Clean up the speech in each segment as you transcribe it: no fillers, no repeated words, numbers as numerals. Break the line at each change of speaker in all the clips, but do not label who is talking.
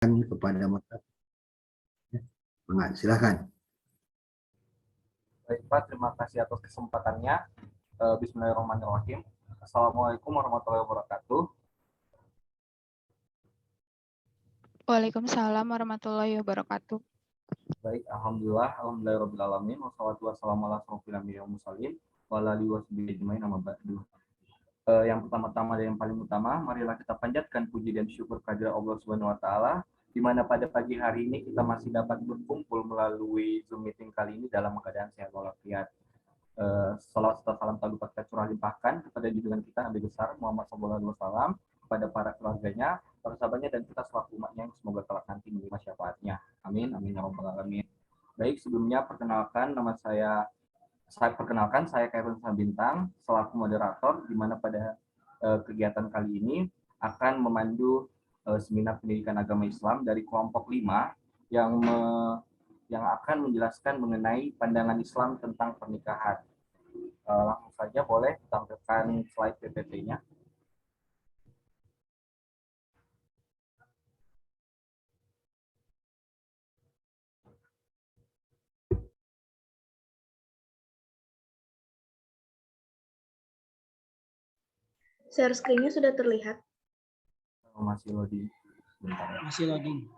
kepada masyarakat. Silakan.
Baik Pak, terima kasih atas kesempatannya. Bismillahirrahmanirrahim. Assalamualaikum warahmatullahi wabarakatuh.
Waalaikumsalam warahmatullahi wabarakatuh.
Baik, alhamdulillahirobbilalamin. Wassalatu wassalamu ala asrofil anbiya'i wal mursalin wa ala alihi washabihi ajmain amma ba'du. Yang pertama-tama dan yang paling utama, marilah kita panjatkan puji dan syukur kehadirat Allah Subhanahu wa taala di mana pada pagi hari ini kita masih dapat berkumpul melalui Zoom meeting kali ini dalam keadaan sehat walafiat. Salawat serta salam tak lupa kita curah limpahkan kepada junjungan kita Nabi besar Muhammad SAW, kepada para keluarganya, para sahabatnya, dan kita selaku umatnya yang semoga kelak nanti menerima syafaatnya. Amin, amin ya rabbal alamin. Baik, sebelumnya perkenalkan nama saya Khairul Bintang selaku moderator, di mana pada kegiatan kali ini akan memandu seminar pendidikan agama Islam dari kelompok 5 yang akan menjelaskan mengenai pandangan Islam tentang pernikahan. Langsung saja boleh tampilkan slide PPT-nya.
Share screen-nya sudah terlihat?
Masih loading. Bentar.
Masih loading.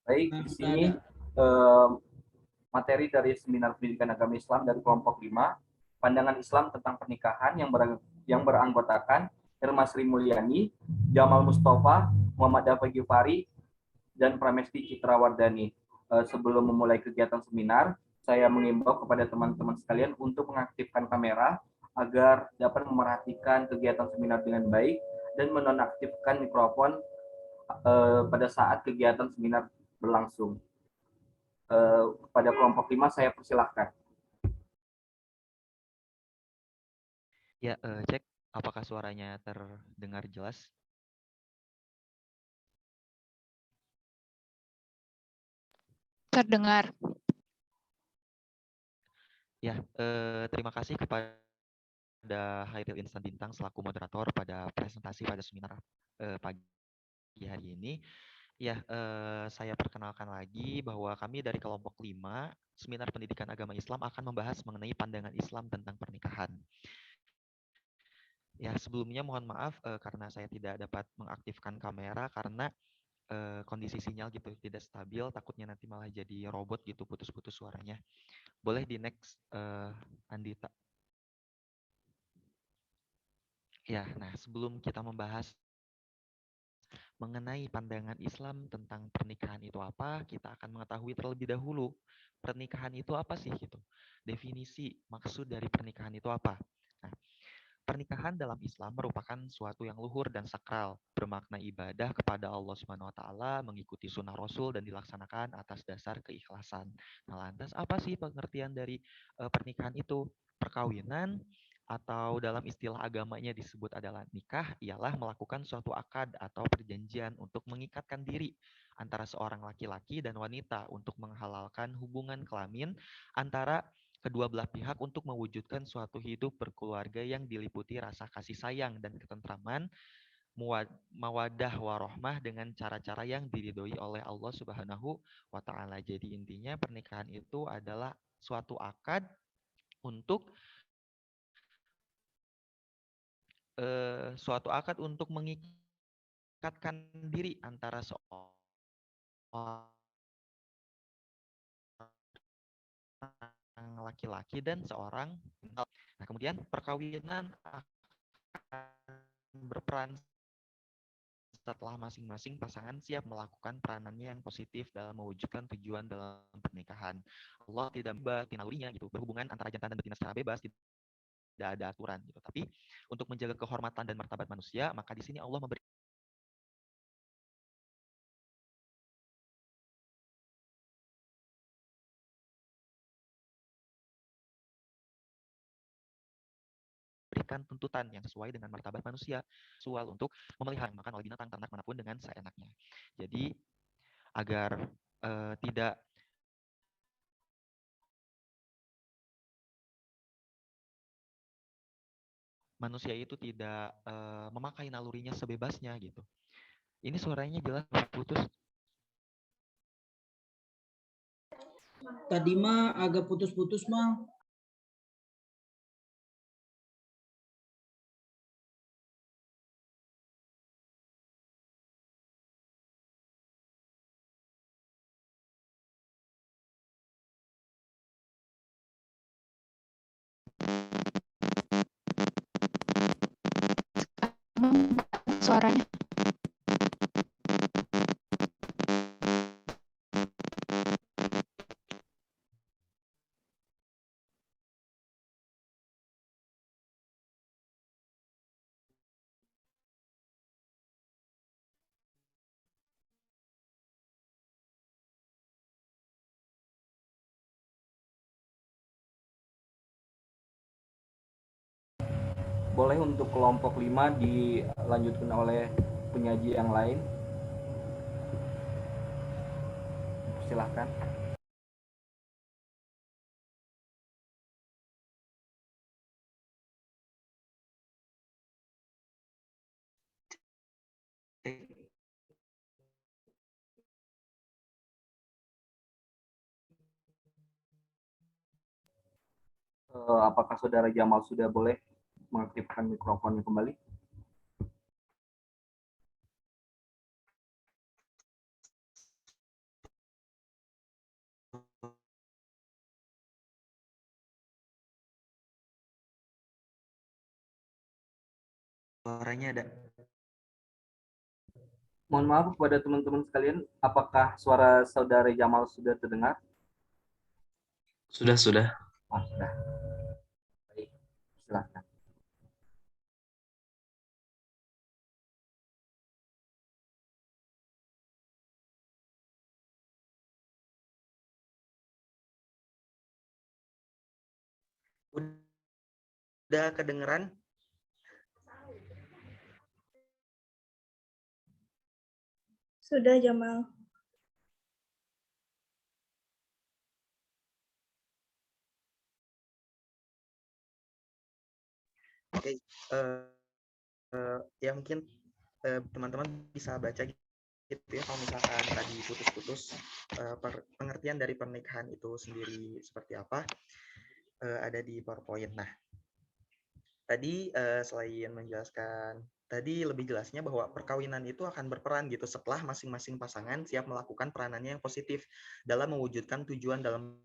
Baik, di sini materi dari seminar pendidikan agama Islam dari kelompok 5, pandangan Islam tentang pernikahan yang beranggotakan Irma Sri Mulyani, Jamal Mustafa, Muhammad Dafa Gifari, dan Pramesti Citrawardani. Sebelum memulai kegiatan seminar, saya mengimbau kepada teman-teman sekalian untuk mengaktifkan kamera agar dapat memerhatikan kegiatan seminar dengan baik dan menonaktifkan mikrofon pada saat kegiatan seminar berlangsung. Pada kelompok 5 saya persilahkan.
Ya, cek apakah suaranya terdengar jelas?
Terdengar.
Ya, terima kasih kepada Hairil Insan Bintang selaku moderator pada presentasi pada seminar pagi hari ini. Ya, saya perkenalkan lagi bahwa kami dari kelompok 5 Seminar Pendidikan Agama Islam akan membahas mengenai pandangan Islam tentang pernikahan. Ya, sebelumnya mohon maaf karena saya tidak dapat mengaktifkan kamera karena kondisi sinyal gitu tidak stabil, takutnya nanti malah jadi robot gitu, putus-putus suaranya. Boleh di next, Andita. Ya, nah sebelum kita membahas mengenai pandangan Islam tentang pernikahan itu apa, kita akan mengetahui terlebih dahulu pernikahan itu apa sih gitu. Definisi maksud dari pernikahan itu apa. Nah, pernikahan dalam Islam merupakan suatu yang luhur dan sakral, bermakna ibadah kepada Allah Subhanahu wa taala, mengikuti sunnah Rasul dan dilaksanakan atas dasar keikhlasan. Nah, lantas apa sih pengertian dari pernikahan itu? Perkawinan atau dalam istilah agamanya disebut adalah nikah, ialah melakukan suatu akad atau perjanjian untuk mengikatkan diri antara seorang laki-laki dan wanita untuk menghalalkan hubungan kelamin antara kedua belah pihak untuk mewujudkan suatu hidup berkeluarga yang diliputi rasa kasih sayang dan ketentraman, mawadah warohmah dengan cara-cara yang diridhoi oleh Allah Subhanahu wa taala. Jadi intinya pernikahan itu adalah suatu akad untuk mengikatkan diri antara seorang laki-laki dan seorang. Nah, kemudian perkawinan akan berperan setelah masing-masing pasangan siap melakukan peranannya yang positif dalam mewujudkan tujuan dalam pernikahan. Allah tidak membatasi nalurinya gitu, berhubungan antara jantan dan betina secara bebas, tidak ada aturan gitu. Tapi untuk menjaga kehormatan dan martabat manusia, maka di sini Allah memberikan tuntutan yang sesuai dengan martabat manusia, seksual untuk memelihara makan oleh binatang ternak manapun dengan seenaknya. Jadi agar tidak manusia itu tidak memakai nalurinya sebebasnya gitu. Ini suaranya jelas putus.
Tadi mah agak putus-putus mah.
Suaranya.
Boleh untuk kelompok 5 dilanjutkan oleh penyaji yang lain. Silahkan. Apakah Saudara Jamal sudah boleh mengaktifkan mikrofonnya kembali?
Suaranya ada.
Mohon maaf kepada teman-teman sekalian, apakah suara Saudara Jamal sudah terdengar?
Sudah.
Sudah. Baik, silahkan.
Udah kedengeran?
Sudah, Jamal.
Oke, ya mungkin teman-teman bisa baca gitu ya, kalau misalkan tadi putus-putus pengertian dari pernikahan itu sendiri seperti apa, ada di PowerPoint. Nah, tadi selain menjelaskan, tadi lebih jelasnya bahwa perkawinan itu akan berperan gitu setelah masing-masing pasangan siap melakukan peranannya yang positif dalam mewujudkan tujuan dalam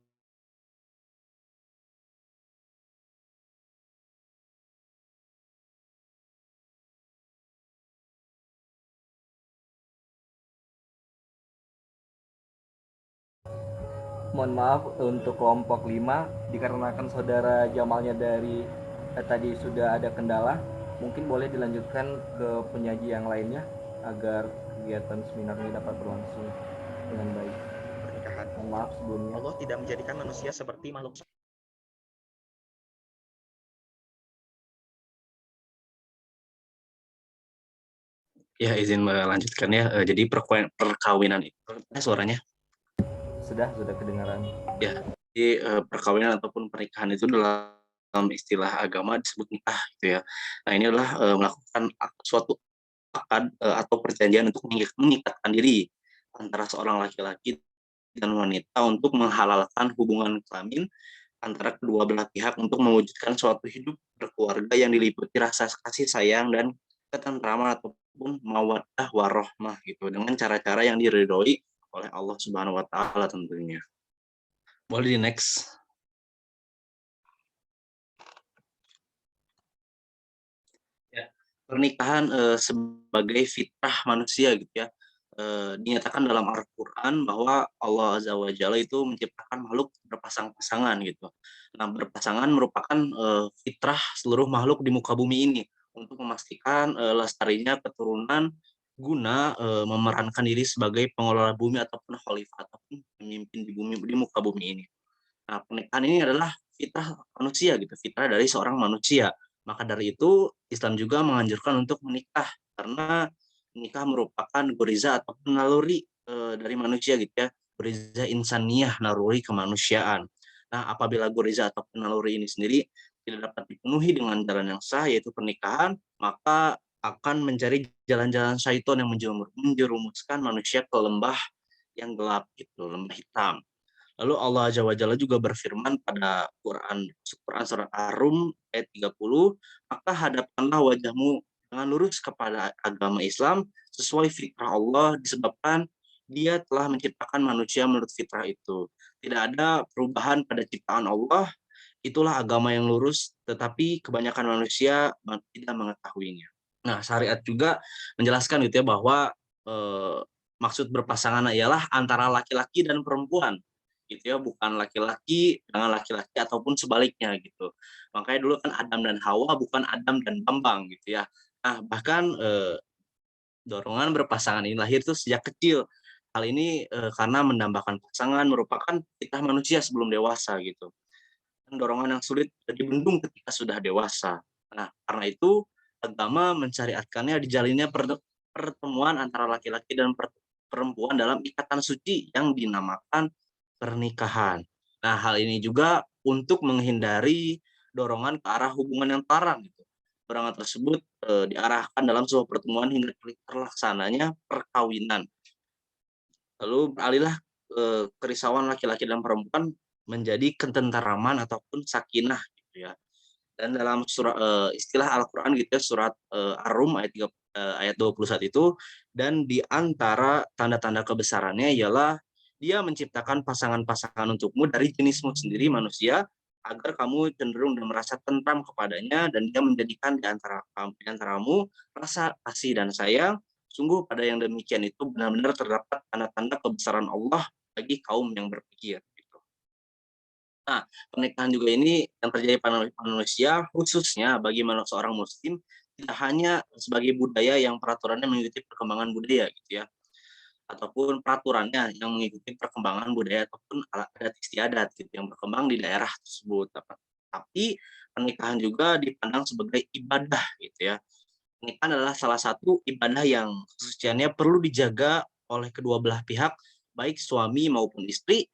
Mohon maaf untuk kelompok 5, dikarenakan Saudara Jamalnya dari tadi sudah ada kendala, mungkin boleh dilanjutkan ke penyaji yang lainnya agar kegiatan seminarnya dapat berlangsung dengan baik.
pernikahan.
Mohon maaf sebelumnya.
Allah tidak menjadikan manusia seperti makhluk.
Ya, izin melanjutkan ya. Jadi perkawinan itu, suaranya?
Sudah kedengaran.
Ya, jadi perkawinan ataupun pernikahan itu dalam istilah agama disebut nikah gitu ya. Nah, ini adalah melakukan suatu akad atau perjanjian untuk mengikatkan diri antara seorang laki-laki dan wanita untuk menghalalkan hubungan kelamin antara kedua belah pihak untuk mewujudkan suatu hidup berkeluarga yang diliputi rasa kasih sayang dan ketentraman ataupun mawaddah warohmah gitu dengan cara-cara yang diridhoi oleh Allah Subhanahu wa taala tentunya. Boleh di next. Ya, pernikahan sebagai fitrah manusia gitu ya. Dinyatakan dalam Al-Quran bahwa Allah Azza wa Jalla itu menciptakan makhluk berpasang-pasangan gitu. Nah, berpasangan merupakan fitrah seluruh makhluk di muka bumi ini untuk memastikan lestarinya keturunan guna memerankan diri sebagai pengelola bumi ataupun khalifah ataupun pemimpin di muka bumi ini. Nah, pernikahan ini adalah fitrah manusia gitu, fitrah dari seorang manusia. Maka dari itu Islam juga menganjurkan untuk menikah karena nikah merupakan goriza ataupun naluri dari manusia gitu ya, goriza insaniyah, naluri kemanusiaan. Nah, apabila goriza ataupun naluri ini sendiri tidak dapat dipenuhi dengan jalan yang sah, yaitu pernikahan, maka akan mencari jalan-jalan syaitan yang menjerumuskan manusia ke lembah yang gelap gitu, lembah hitam. Lalu Allah Azza wa Jalla juga berfirman pada Quran surat Ar-Rum ayat 30, maka hadapkanlah wajahmu dengan lurus kepada agama Islam sesuai fitrah Allah, disebabkan Dia telah menciptakan manusia menurut fitrah itu. Tidak ada perubahan pada ciptaan Allah, itulah agama yang lurus, tetapi kebanyakan manusia tidak mengetahuinya. Nah, syariat juga menjelaskan gitu ya bahwa maksud berpasangan ialah antara laki-laki dan perempuan gitu ya, bukan laki-laki dengan laki-laki ataupun sebaliknya gitu. Makanya dulu kan Adam dan Hawa, bukan Adam dan Bambang gitu ya. Nah, bahkan dorongan berpasangan ini lahir tuh sejak kecil. Hal ini karena menambahkan pasangan merupakan fitrah manusia sebelum dewasa gitu. Dan dorongan yang sulit dibendung ketika sudah dewasa. Nah, karena itu agama mensyariatkannya dijalinnya pertemuan antara laki-laki dan perempuan dalam ikatan suci yang dinamakan pernikahan. Nah, hal ini juga untuk menghindari dorongan ke arah hubungan yang terlarang gitu. Dorongan tersebut diarahkan dalam sebuah pertemuan hingga terlaksananya perkawinan. Lalu beralihlah kerisauan laki-laki dan perempuan menjadi ketenteraman ataupun sakinah gitu ya. Dan dalam surah istilah Al-Qur'an gitu ya, surat Ar-Rum ayat 21 itu, dan di antara tanda-tanda kebesarannya ialah Dia menciptakan pasangan-pasangan untukmu dari jenismu sendiri manusia, agar kamu cenderung dan merasa tentram kepadanya, dan Dia menjadikan di antaramu rasa kasih dan sayang. Sungguh pada yang demikian itu benar-benar terdapat tanda-tanda kebesaran Allah bagi kaum yang berpikir. Gitu. Nah, pernikahan juga ini yang terjadi pada manusia, khususnya bagi seorang muslim, tidak hanya sebagai budaya yang peraturannya mengikuti perkembangan budaya gitu ya, ataupun peraturannya yang mengikuti perkembangan budaya ataupun adat istiadat gitu yang berkembang di daerah tersebut. Tapi pernikahan juga dipandang sebagai ibadah gitu ya. Pernikahan adalah salah satu ibadah yang kesuciannya perlu dijaga oleh kedua belah pihak, baik suami maupun istri,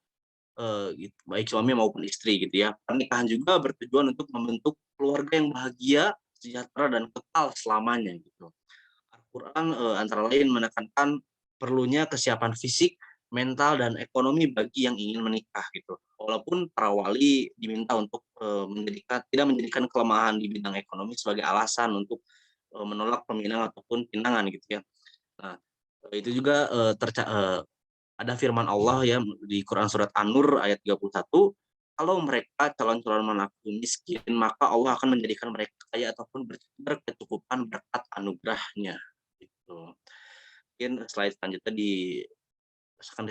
gitu ya. Pernikahan juga bertujuan untuk membentuk keluarga yang bahagia, sejahtera dan kekal selamanya gitu. Al-Quran antara lain menekankan perlunya kesiapan fisik, mental dan ekonomi bagi yang ingin menikah gitu. Walaupun para wali diminta untuk tidak menjadikan kelemahan di bidang ekonomi sebagai alasan untuk menolak peminang ataupun pinangan gitu ya. Nah, itu juga ada firman Allah ya di Quran surat An-Nur ayat 31, kalau mereka calon-calon mengaku miskin, maka Allah akan menjadikan mereka kaya ataupun berkecukupan berkat anugerahnya. Gitu. Mungkin slide selanjutnya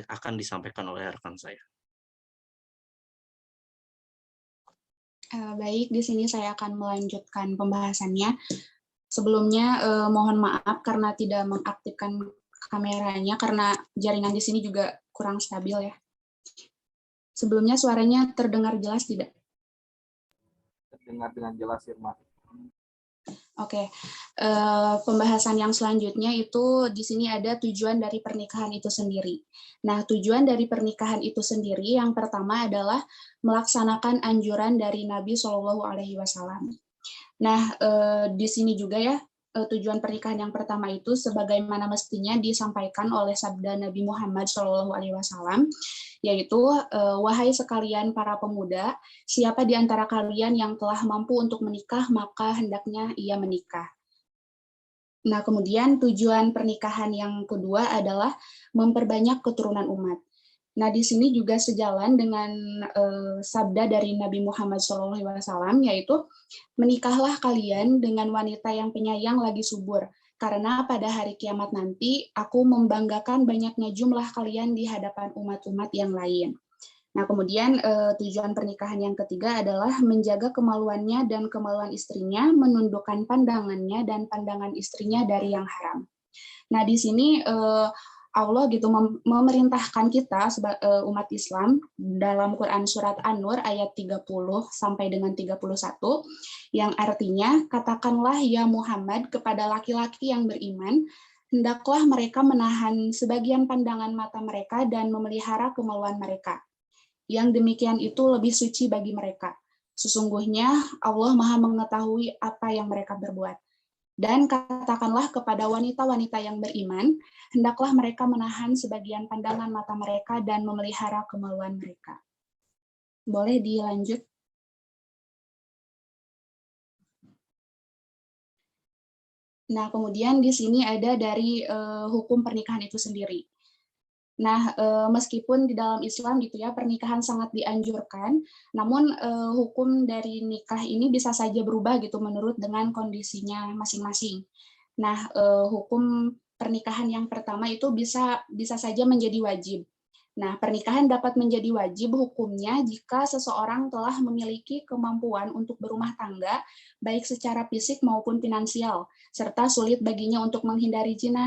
akan disampaikan oleh rekan saya.
Baik, di sini saya akan melanjutkan pembahasannya. Sebelumnya mohon maaf karena tidak mengaktifkan kameranya karena jaringan di sini juga kurang stabil ya. Sebelumnya suaranya terdengar jelas tidak?
Terdengar dengan jelas, Irma.
Oke, pembahasan yang selanjutnya itu di sini ada tujuan dari pernikahan itu sendiri. Nah, tujuan dari pernikahan itu sendiri yang pertama adalah melaksanakan anjuran dari Nabi Shallallahu Alaihi Wasallam. Nah, di sini juga ya tujuan pernikahan yang pertama itu sebagaimana mestinya disampaikan oleh sabda Nabi Muhammad SAW, yaitu wahai sekalian para pemuda, siapa di antara kalian yang telah mampu untuk menikah maka hendaknya ia menikah. Nah, kemudian tujuan pernikahan yang kedua adalah memperbanyak keturunan umat. Nah, di sini juga sejalan dengan sabda dari Nabi Muhammad SAW, yaitu menikahlah kalian dengan wanita yang penyayang lagi subur, karena pada hari kiamat nanti aku membanggakan banyaknya jumlah kalian di hadapan umat-umat yang lain. Nah, kemudian tujuan pernikahan yang ketiga adalah menjaga kemaluannya dan kemaluan istrinya, menundukkan pandangannya dan pandangan istrinya dari yang haram. Nah, di sini Allah gitu memerintahkan kita umat Islam dalam Quran surat An-Nur ayat 30 sampai dengan 31 yang artinya, katakanlah ya Muhammad kepada laki-laki yang beriman, hendaklah mereka menahan sebagian pandangan mata mereka dan memelihara kemaluan mereka. Yang demikian itu lebih suci bagi mereka. Sesungguhnya Allah Maha mengetahui apa yang mereka berbuat. Dan katakanlah kepada wanita-wanita yang beriman, hendaklah mereka menahan sebagian pandangan mata mereka dan memelihara kemaluan mereka. Boleh dilanjut? Nah, kemudian di sini ada dari hukum pernikahan itu sendiri. Nah, meskipun di dalam Islam gitu ya, pernikahan sangat dianjurkan, namun hukum dari nikah ini bisa saja berubah gitu menurut dengan kondisinya masing-masing. Nah, hukum pernikahan yang pertama itu bisa saja menjadi wajib. Nah, pernikahan dapat menjadi wajib hukumnya jika seseorang telah memiliki kemampuan untuk berumah tangga, baik secara fisik maupun finansial, serta sulit baginya untuk menghindari zina.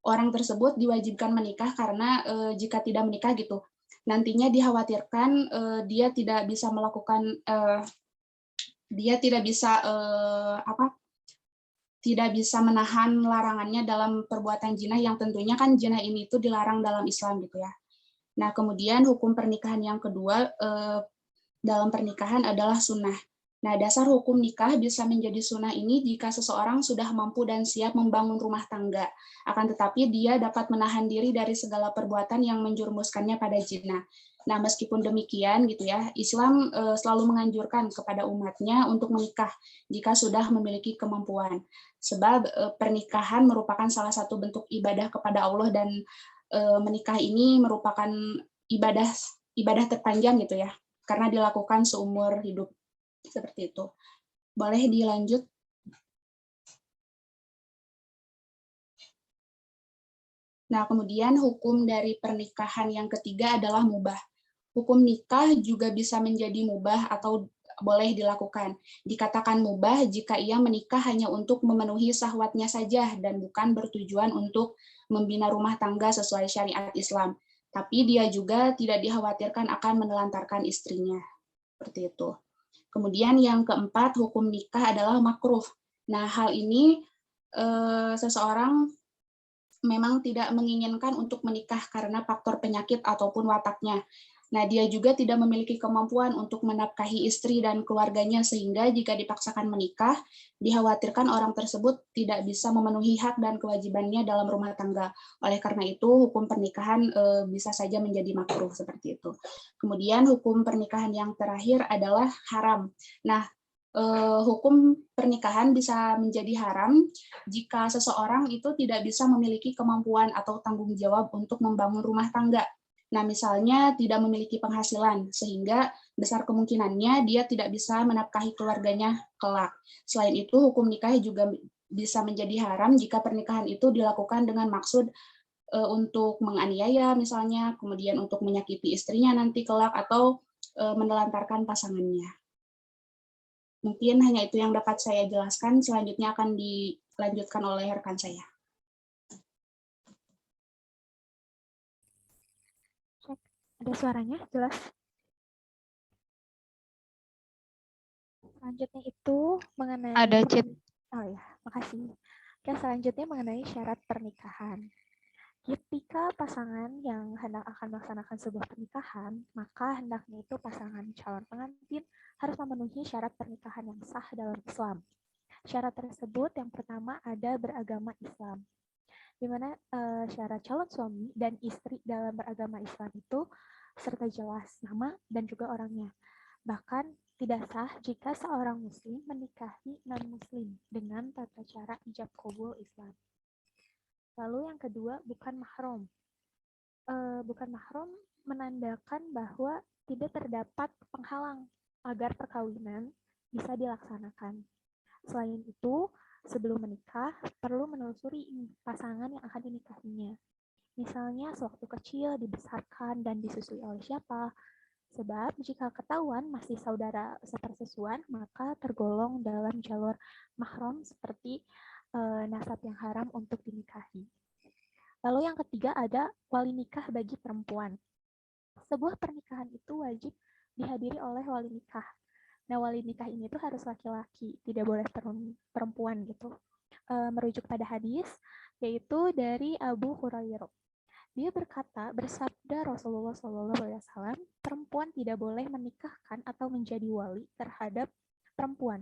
Orang tersebut diwajibkan menikah karena jika tidak menikah gitu, nantinya dikhawatirkan dia tidak bisa melakukan, dia tidak bisa tidak bisa menahan larangannya dalam perbuatan zina yang tentunya kan zina ini itu dilarang dalam Islam gitu ya. Nah, kemudian hukum pernikahan yang kedua dalam pernikahan adalah sunnah. Nah, dasar hukum nikah bisa menjadi sunnah ini jika seseorang sudah mampu dan siap membangun rumah tangga. Akan tetapi dia dapat menahan diri dari segala perbuatan yang menjerumuskannya pada zina. Nah, meskipun demikian gitu ya, Islam selalu menganjurkan kepada umatnya untuk menikah jika sudah memiliki kemampuan. Sebab pernikahan merupakan salah satu bentuk ibadah kepada Allah dan menikah ini merupakan ibadah terpanjang gitu ya, karena dilakukan seumur hidup. Seperti itu. Boleh dilanjut? Nah, kemudian hukum dari pernikahan yang ketiga adalah mubah. Hukum nikah juga bisa menjadi mubah atau boleh dilakukan. Dikatakan mubah jika ia menikah hanya untuk memenuhi syahwatnya saja dan bukan bertujuan untuk membina rumah tangga sesuai syariat Islam. Tapi dia juga tidak dikhawatirkan akan menelantarkan istrinya. Seperti itu. Kemudian yang keempat, hukum nikah adalah makruh. Nah, hal ini seseorang memang tidak menginginkan untuk menikah karena faktor penyakit ataupun wataknya. Nah, dia juga tidak memiliki kemampuan untuk menafkahi istri dan keluarganya, sehingga jika dipaksakan menikah, dikhawatirkan orang tersebut tidak bisa memenuhi hak dan kewajibannya dalam rumah tangga. Oleh karena itu, hukum pernikahan bisa saja menjadi makruh seperti itu. Kemudian hukum pernikahan yang terakhir adalah haram. Nah, hukum pernikahan bisa menjadi haram jika seseorang itu tidak bisa memiliki kemampuan atau tanggung jawab untuk membangun rumah tangga. Nah, misalnya tidak memiliki penghasilan, sehingga besar kemungkinannya dia tidak bisa menafkahi keluarganya kelak. Selain itu, hukum nikah juga bisa menjadi haram jika pernikahan itu dilakukan dengan maksud untuk menganiaya misalnya, kemudian untuk menyakiti istrinya nanti kelak, atau menelantarkan pasangannya. Mungkin hanya itu yang dapat saya jelaskan, selanjutnya akan dilanjutkan oleh rekan saya.
Ada suaranya, jelas? Selanjutnya itu mengenai...
Ada chat.
Oh ya, makasih. Oke, selanjutnya mengenai syarat pernikahan. Ketika pasangan yang hendak akan melaksanakan sebuah pernikahan, maka hendaknya itu pasangan calon pengantin harus memenuhi syarat pernikahan yang sah dalam Islam. Syarat tersebut yang pertama ada beragama Islam, di mana syarat calon suami dan istri dalam beragama Islam itu serta jelas nama dan juga orangnya. Bahkan tidak sah jika seorang muslim menikahi non-muslim dengan tata cara ijab qabul Islam. Lalu yang kedua, bukan mahram. Bukan mahram menandakan bahwa tidak terdapat penghalang agar perkawinan bisa dilaksanakan. Selain itu, sebelum menikah, perlu menelusuri pasangan yang akan dinikahinya. Misalnya, sewaktu kecil dibesarkan dan disusui oleh siapa. Sebab jika ketahuan masih saudara sepersusuan, maka tergolong dalam jalur mahram seperti nasab yang haram untuk dinikahi. Lalu yang ketiga ada wali nikah bagi perempuan. Sebuah pernikahan itu wajib dihadiri oleh wali nikah. Nah, wali nikah ini tuh harus laki-laki, tidak boleh perempuan gitu. Merujuk pada hadis, yaitu dari Abu Hurairah. Dia berkata, bersabda Rasulullah SAW, perempuan tidak boleh menikahkan atau menjadi wali terhadap perempuan,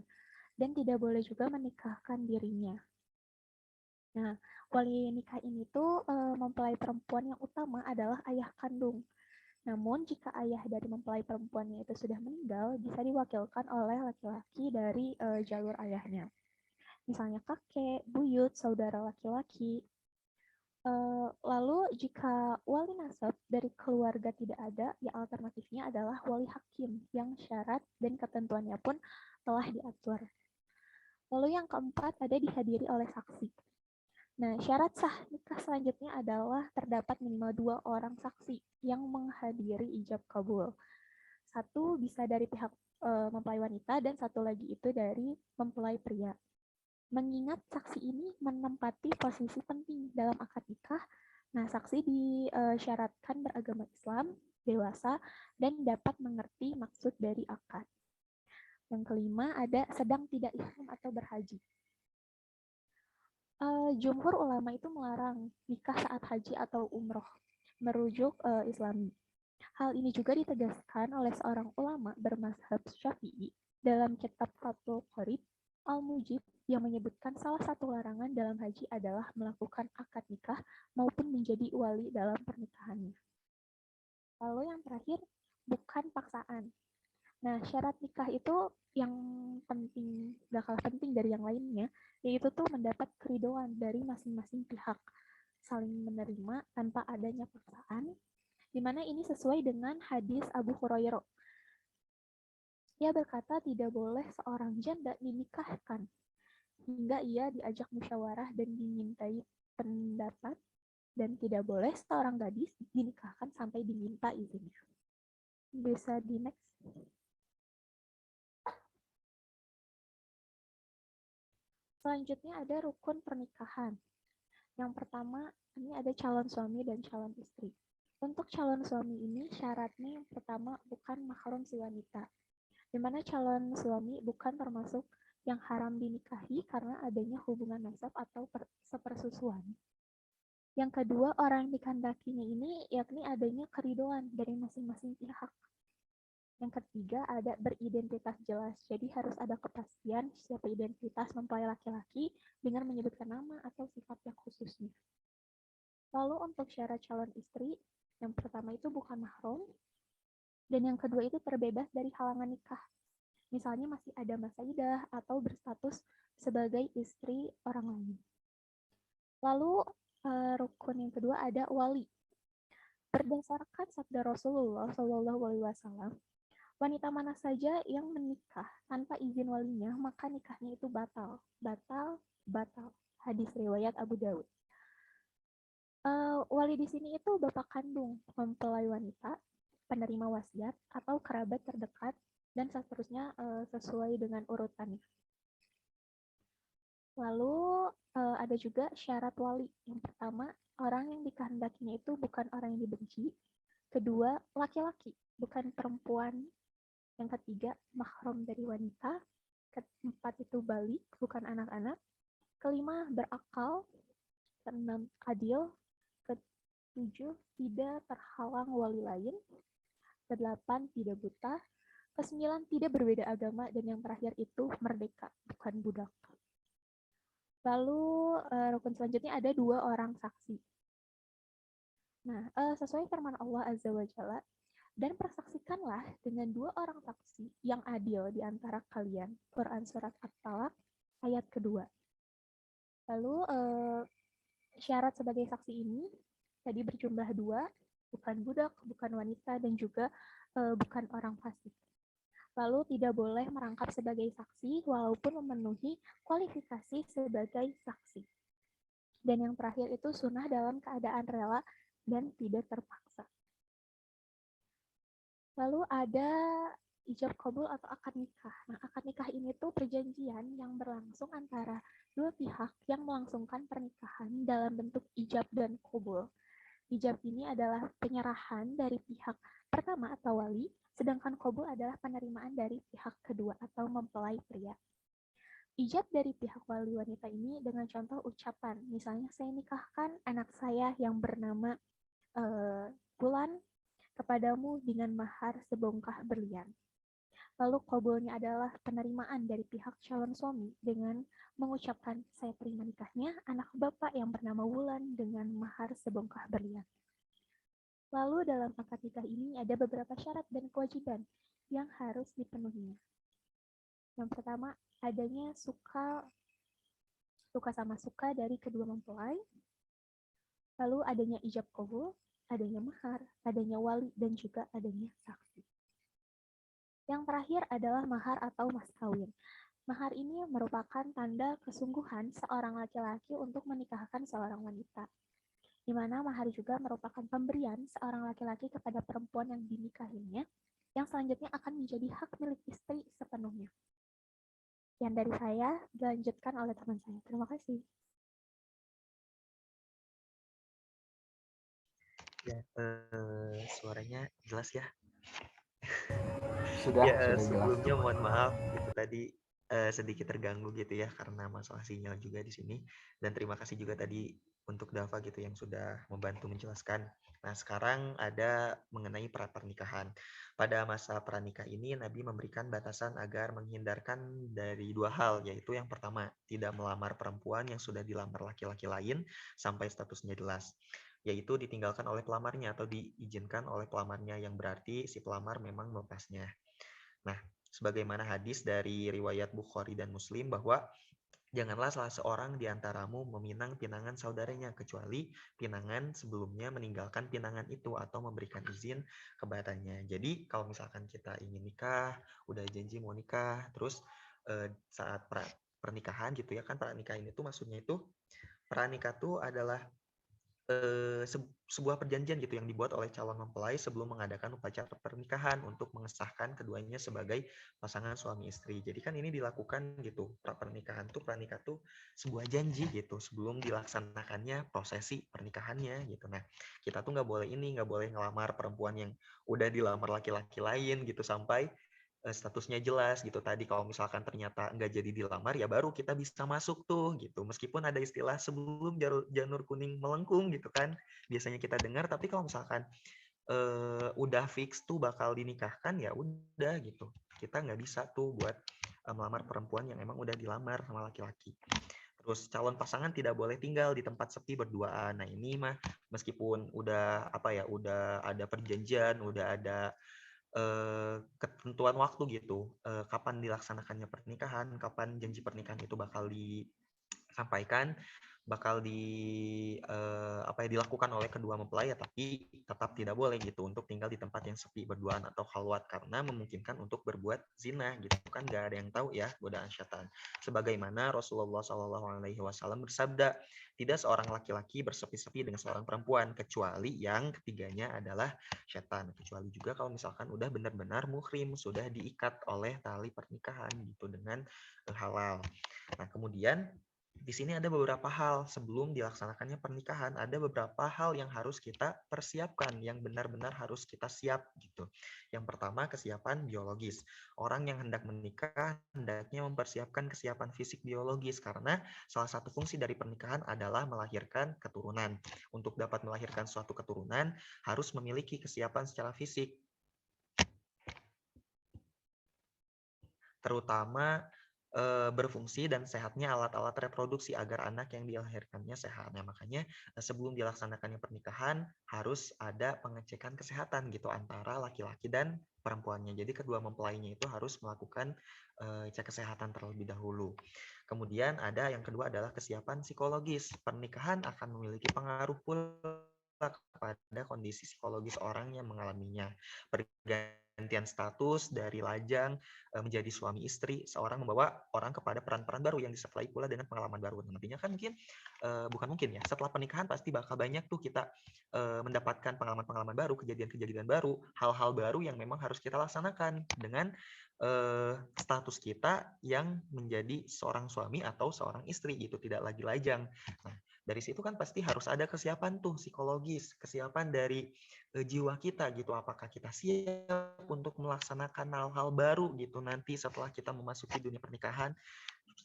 dan tidak boleh juga menikahkan dirinya. Nah, wali nikah ini tuh mempelai perempuan yang utama adalah ayah kandung. Namun, jika ayah dari mempelai perempuannya itu sudah meninggal, bisa diwakilkan oleh laki-laki dari jalur ayahnya. Misalnya kakek, buyut, saudara laki-laki. Lalu jika wali nasab dari keluarga tidak ada, ya alternatifnya adalah wali hakim yang syarat dan ketentuannya pun telah diatur. Lalu yang keempat ada dihadiri oleh saksi. Nah, syarat sah nikah selanjutnya adalah terdapat minimal 2 orang saksi yang menghadiri ijab kabul. Satu bisa dari pihak mempelai wanita dan satu lagi itu dari mempelai pria. Mengingat saksi ini menempati posisi penting dalam akad nikah, nah saksi disyaratkan beragama Islam, dewasa, dan dapat mengerti maksud dari akad. Yang kelima ada sedang tidak ihram atau berhaji. Jumhur ulama itu melarang nikah saat haji atau umroh, merujuk Islami. Hal ini juga ditegaskan oleh seorang ulama bermazhab Syafi'i dalam kitab Fathul Qorib Al-Mujib yang menyebutkan salah satu larangan dalam haji adalah melakukan akad nikah maupun menjadi wali dalam pernikahannya. Lalu yang terakhir, bukan paksaan. Nah, syarat nikah itu yang penting, gak kalah penting dari yang lainnya, yaitu tuh mendapat keridhaan dari masing-masing pihak, saling menerima tanpa adanya paksaan, di mana ini sesuai dengan hadis Abu Hurairah. Ia berkata tidak boleh seorang janda dinikahkan hingga ia diajak musyawarah dan dimintai pendapat, dan tidak boleh seorang gadis dinikahkan sampai diminta izinnya. Bisa di next. Selanjutnya ada rukun pernikahan. Yang pertama, ini ada calon suami dan calon istri. Untuk calon suami ini syaratnya yang pertama bukan mahram si wanita, di mana calon suami bukan termasuk yang haram dinikahi karena adanya hubungan nasab atau sepersusuan. Yang kedua, orang yang dikehendakinya ini yakni adanya keridhaan dari masing-masing pihak. Yang ketiga, ada beridentitas jelas. Jadi harus ada kepastian siapa identitas mempelai laki-laki dengan menyebutkan nama atau sifat yang khususnya. Lalu untuk syarat calon istri, yang pertama itu bukan mahram, dan yang kedua itu terbebas dari halangan nikah. Misalnya masih ada masa idah atau berstatus sebagai istri orang lain. Lalu rukun yang kedua ada wali. Berdasarkan sabda Rasulullah SAW, wanita mana saja yang menikah tanpa izin walinya, maka nikahnya itu batal. Batal. Hadis riwayat Abu Daud. Wali di sini itu bapak kandung mempelai wanita, penerima wasiat, atau kerabat terdekat, dan seterusnya sesuai dengan urutannya. Lalu ada juga syarat wali. Yang pertama, orang yang dikehendakinya itu bukan orang yang dibenci. Kedua, laki-laki, bukan perempuan. Yang ketiga, mahram dari wanita. Keempat itu balik, bukan anak-anak. Kelima, berakal. Keenam, adil. Ketujuh, tidak terhalang wali lain. Kedelapan, tidak buta. Kesembilan, tidak berbeda agama. Dan yang terakhir itu merdeka, bukan budak. Lalu rukun selanjutnya ada 2 orang saksi. Nah, sesuai firman Allah Azza wa Jalla, dan persaksikanlah dengan 2 orang saksi yang adil di antara kalian. Quran Surat At-Talaq ayat kedua. Lalu syarat sebagai saksi ini tadi berjumlah 2, bukan budak, bukan wanita, dan juga bukan orang fasik. Lalu tidak boleh merangkap sebagai saksi walaupun memenuhi kualifikasi sebagai saksi. Dan yang terakhir itu sunnah dalam keadaan rela dan tidak terpaksa. Lalu ada ijab kabul atau akad nikah. Nah, akad nikah ini tuh perjanjian yang berlangsung antara 2 pihak yang melangsungkan pernikahan dalam bentuk ijab dan kabul. Ijab ini adalah penyerahan dari pihak pertama atau wali, sedangkan kabul adalah penerimaan dari pihak kedua atau mempelai pria. Ijab dari pihak wali wanita ini dengan contoh ucapan, misalnya saya nikahkan anak saya yang bernama bulan kepadamu dengan mahar sebongkah berlian. Lalu kabulnya adalah penerimaan dari pihak calon suami dengan mengucapkan, saya terima nikahnya anak bapak yang bernama Wulan dengan mahar sebongkah berlian. Lalu dalam akad nikah ini ada beberapa syarat dan kewajiban yang harus dipenuhinya. Yang pertama, adanya suka sama suka dari kedua mempelai, lalu adanya ijab qabul, adanya mahar, adanya wali, dan juga adanya saksi. Yang terakhir adalah mahar atau mas kawin. Mahar ini merupakan tanda kesungguhan seorang laki-laki untuk menikahkan seorang wanita, di mana mahar juga merupakan pemberian seorang laki-laki kepada perempuan yang dinikahinya, yang selanjutnya akan menjadi hak milik istri sepenuhnya. Yang dari saya, dilanjutkan oleh teman saya. Terima kasih.
Ya, suaranya jelas ya.
Sudah jelas.
Sebelumnya mohon maaf itu tadi sedikit terganggu gitu ya karena masalah sinyal juga di sini, dan terima kasih juga tadi untuk Dava gitu yang sudah membantu menjelaskan. Nah, sekarang ada mengenai pernikahan. Pada masa pranikah ini Nabi memberikan batasan agar menghindarkan dari dua hal, yaitu yang pertama, tidak melamar perempuan yang sudah dilamar laki-laki lain sampai statusnya jelas, yaitu ditinggalkan oleh pelamarnya atau diizinkan oleh pelamarnya, yang berarti si pelamar memang melepasnya. Nah, sebagaimana hadis dari riwayat Bukhari dan Muslim bahwa janganlah salah seorang di antaramu meminang pinangan saudaranya kecuali pinangan sebelumnya meninggalkan pinangan itu atau memberikan izin kepadanya. Jadi kalau misalkan kita ingin nikah, udah janji mau nikah, terus saat pernikahan gitu ya kan, pernikahan itu maksudnya itu pranikah itu adalah sebuah perjanjian gitu yang dibuat oleh calon mempelai sebelum mengadakan upacara pernikahan untuk mengesahkan keduanya sebagai pasangan suami istri. Jadi kan ini dilakukan gitu, pranikah tuh sebuah janji gitu sebelum dilaksanakannya prosesi pernikahannya gitu. Nah, kita tuh nggak boleh ngelamar perempuan yang udah dilamar laki-laki lain gitu sampai statusnya jelas gitu. Tadi kalau misalkan ternyata nggak jadi dilamar, ya baru kita bisa masuk tuh gitu. Meskipun ada istilah sebelum janur kuning melengkung gitu kan, biasanya kita dengar. Tapi kalau misalkan udah fix tuh bakal dinikahkan, ya udah gitu. Kita nggak bisa tuh buat melamar perempuan yang emang udah dilamar sama laki-laki. Terus calon pasangan tidak boleh tinggal di tempat sepi berduaan. Nah ini mah meskipun udah udah ada perjanjian, udah ada ketentuan waktu gitu, kapan dilaksanakannya pernikahan, kapan janji pernikahan itu bakal disampaikan, bakal dilakukan oleh kedua mempelai, ya tapi tetap tidak boleh gitu untuk tinggal di tempat yang sepi berduaan atau khalwat karena memungkinkan untuk berbuat zina gitu kan, nggak ada yang tahu ya godaan syaitan. Sebagaimana Rasulullah SAW bersabda, tidak seorang laki-laki bersepi-sepi dengan seorang perempuan kecuali yang ketiganya adalah syaitan. Kecuali juga kalau misalkan udah benar-benar muhrim, sudah diikat oleh tali pernikahan gitu dengan halal. Nah, kemudian di sini ada beberapa hal sebelum dilaksanakannya pernikahan, ada beberapa hal yang harus kita persiapkan, yang benar-benar harus kita siap gitu. Yang pertama, kesiapan biologis. Orang yang hendak menikah hendaknya mempersiapkan kesiapan fisik biologis karena salah satu fungsi dari pernikahan adalah melahirkan keturunan. Untuk dapat melahirkan suatu keturunan harus memiliki kesiapan secara fisik, terutama berfungsi dan sehatnya alat-alat reproduksi agar anak yang dilahirkannya sehat. Nah, makanya sebelum dilaksanakannya pernikahan harus ada pengecekan kesehatan gitu antara laki-laki dan perempuannya. Jadi kedua mempelainya itu harus melakukan cek kesehatan terlebih dahulu. Kemudian ada yang kedua adalah kesiapan psikologis. Pernikahan akan memiliki pengaruh pula kepada kondisi psikologis orang yang mengalaminya. Pergantian status dari lajang menjadi suami istri, seorang membawa orang kepada peran-peran baru yang disertai pula dengan pengalaman baru. Nantinya kan mungkin bukan mungkin ya, setelah pernikahan pasti bakal banyak tuh kita mendapatkan pengalaman-pengalaman baru, kejadian-kejadian baru, hal-hal baru yang memang harus kita laksanakan dengan status kita yang menjadi seorang suami atau seorang istri gitu, tidak lagi lajang. Nah, dari situ kan pasti harus ada kesiapan tuh psikologis, kesiapan dari jiwa kita gitu, apakah kita siap untuk melaksanakan hal-hal baru gitu nanti setelah kita memasuki dunia pernikahan,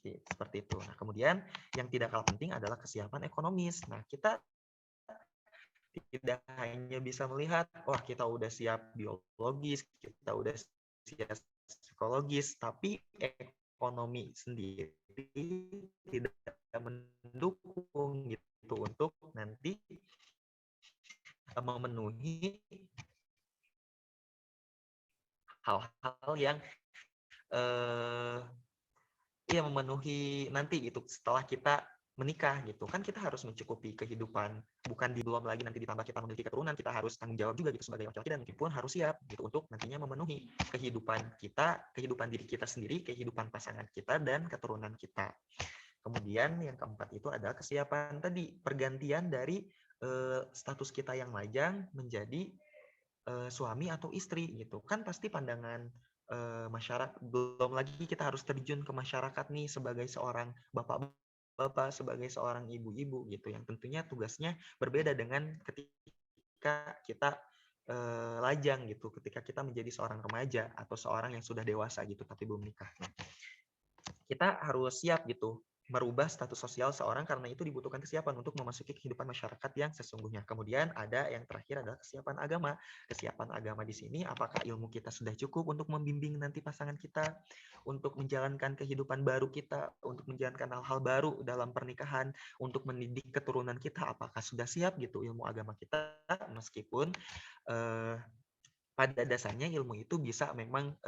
seperti itu. Nah, kemudian yang tidak kalah penting adalah kesiapan ekonomis. Nah, kita Tidak hanya bisa melihat, wah kita udah siap biologis, kita udah siap psikologis, tapi ekonomi sendiri tidak mendukung gitu untuk nanti memenuhi hal-hal yang memenuhi nanti gitu setelah kita menikah gitu kan, kita harus mencukupi kehidupan, bukan belum lagi nanti ditambah kita memiliki keturunan, kita harus tanggung jawab juga gitu sebagai laki-laki, dan meskipun harus siap gitu untuk nantinya memenuhi kehidupan kita, kehidupan diri kita sendiri, kehidupan pasangan kita, dan keturunan kita. Kemudian yang keempat itu adalah kesiapan tadi, pergantian dari status kita yang lajang menjadi suami atau istri gitu kan. Pasti pandangan masyarakat, belum lagi kita harus terjun ke masyarakat nih sebagai seorang bapak, sebagai seorang ibu-ibu gitu, yang tentunya tugasnya berbeda dengan ketika kita lajang gitu, ketika kita menjadi seorang remaja atau seorang yang sudah dewasa gitu tapi belum nikah. Nah, kita harus siap gitu merubah status sosial seorang, karena itu dibutuhkan kesiapan untuk memasuki kehidupan masyarakat yang sesungguhnya. Kemudian ada yang terakhir adalah kesiapan agama. Kesiapan agama di sini, apakah ilmu kita sudah cukup untuk membimbing nanti pasangan kita, untuk menjalankan kehidupan baru kita, untuk menjalankan hal-hal baru dalam pernikahan, untuk mendidik keturunan kita, apakah sudah siap gitu ilmu agama kita. Meskipun pada dasarnya ilmu itu bisa memang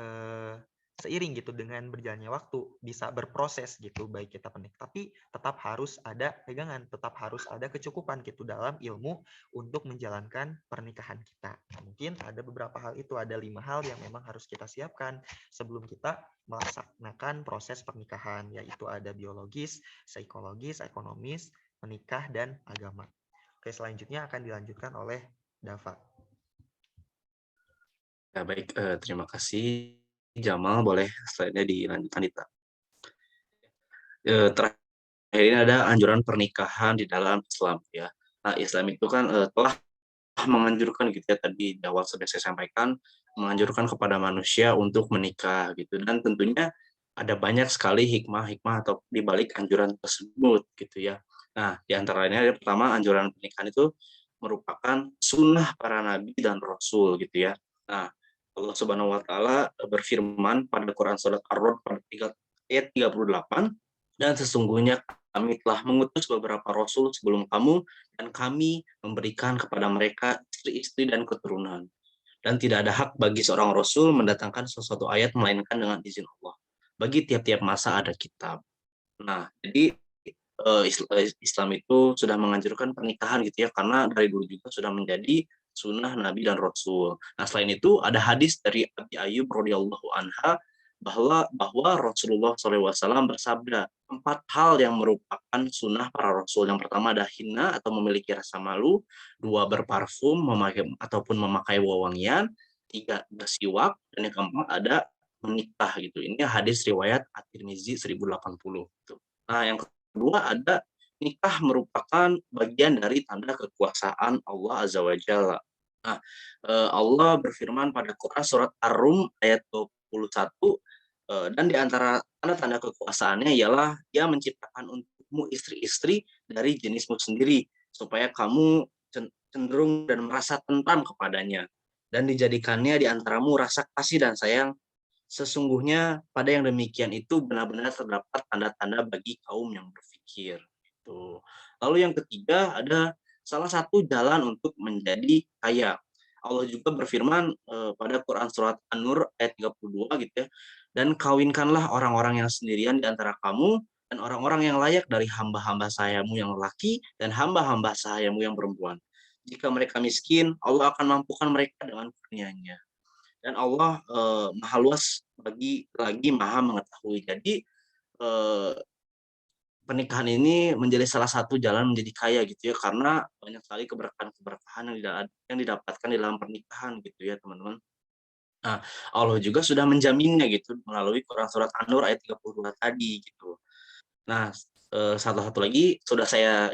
seiring gitu dengan berjalannya waktu, bisa berproses gitu baik kita pendek, tapi tetap harus ada pegangan, tetap harus ada kecukupan gitu dalam ilmu untuk menjalankan pernikahan kita. Nah, mungkin ada beberapa hal itu, ada 5 hal yang memang harus kita siapkan sebelum kita melaksanakan proses pernikahan, yaitu ada biologis, psikologis, ekonomis, menikah, dan agama. Oke, selanjutnya akan dilanjutkan oleh Dava.
Ya, baik, terima kasih Jamal, boleh slide-nya dilanjutkan Dita. Terakhir ini ada anjuran pernikahan di dalam Islam ya. Nah, Islam itu kan telah menganjurkan gitu ya, tadi di awal sudah saya sampaikan, menganjurkan kepada manusia untuk menikah gitu, dan tentunya ada banyak sekali hikmah-hikmah atau di balik anjuran tersebut gitu ya. Nah, di antaranya yang pertama, anjuran pernikahan itu merupakan sunnah para nabi dan rasul gitu ya. Nah, Allah Subhanahu wa taala berfirman pada Quran surat Ar-Rod pada ayat 38, dan sesungguhnya kami telah mengutus beberapa rasul sebelum kamu, dan kami memberikan kepada mereka istri-istri dan keturunan. Dan tidak ada hak bagi seorang rasul mendatangkan sesuatu ayat melainkan dengan izin Allah. Bagi tiap-tiap masa ada kitab. Nah, jadi Islam itu sudah menganjurkan pernikahan gitu ya, karena dari dulu juga sudah menjadi sunnah Nabi dan Rasul. Nah, selain itu ada hadis dari Abi Ayyub radhiyallahu anha bahwa Rasulullah SAW bersabda, 4 hal yang merupakan sunnah para Rasul. Yang pertama ada hina atau memiliki rasa malu, 2 berparfum memakai wewangian, 3 bersiwak, dan yang keempat ada menikah gitu. Ini hadis riwayat At-Tirmizi 1080 gitu. Nah, yang kedua ada nikah merupakan bagian dari tanda kekuasaan Allah Azza wa Jalla. Nah, Allah berfirman pada Quran surat Ar-Rum ayat 21, dan di antara tanda-tanda kekuasaannya ialah Dia menciptakan untukmu istri-istri dari jenismu sendiri, supaya kamu cenderung dan merasa tentram kepadanya, dan dijadikannya di antaramu rasa kasih dan sayang. Sesungguhnya pada yang demikian itu benar-benar terdapat tanda-tanda bagi kaum yang berpikir. Gitu. Lalu yang ketiga ada salah satu jalan untuk menjadi kaya. Allah juga berfirman pada Quran surat An-Nur ayat 32 gitu ya. Dan kawinkanlah orang-orang yang sendirian di antara kamu dan orang-orang yang layak dari hamba-hamba sahayamu yang lelaki dan hamba-hamba sahayamu yang perempuan. Jika mereka miskin, Allah akan mampukan mereka dengan kurnia-Nya. Dan Allah maha luas lagi maha mengetahui. Jadi pernikahan ini menjadi salah satu jalan menjadi kaya gitu ya, karena banyak sekali keberkahan yang didapatkan di dalam pernikahan gitu ya teman-teman. Nah, Allah juga sudah menjaminnya gitu melalui Quran surat An-Nur ayat 32 tadi gitu. Nah, satu lagi sudah saya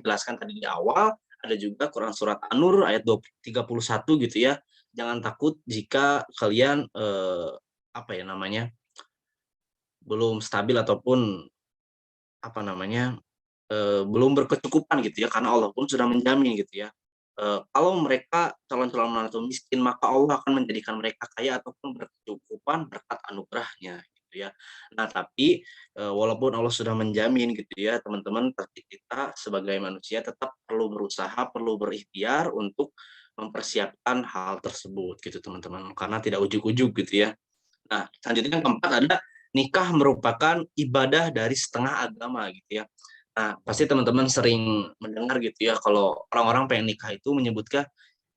jelaskan tadi di awal, ada juga Quran surat An-Nur ayat 31 gitu ya. Jangan takut jika kalian belum stabil ataupun belum berkecukupan gitu ya, karena Allah pun sudah menjamin gitu ya. kalau mereka calon-calon menantu miskin, maka Allah akan menjadikan mereka kaya ataupun berkecukupan berkat anugerahnya gitu ya. Nah, tapi walaupun Allah sudah menjamin gitu ya, teman-teman, tapi kita sebagai manusia tetap perlu berusaha, perlu berikhtiar untuk mempersiapkan hal tersebut gitu, teman-teman. Karena tidak ujug-ujug gitu ya. Nah, selanjutnya yang keempat ada nikah merupakan ibadah dari setengah agama gitu ya. Nah, pasti teman-teman sering mendengar gitu ya, kalau orang-orang pengen nikah itu menyebutkan,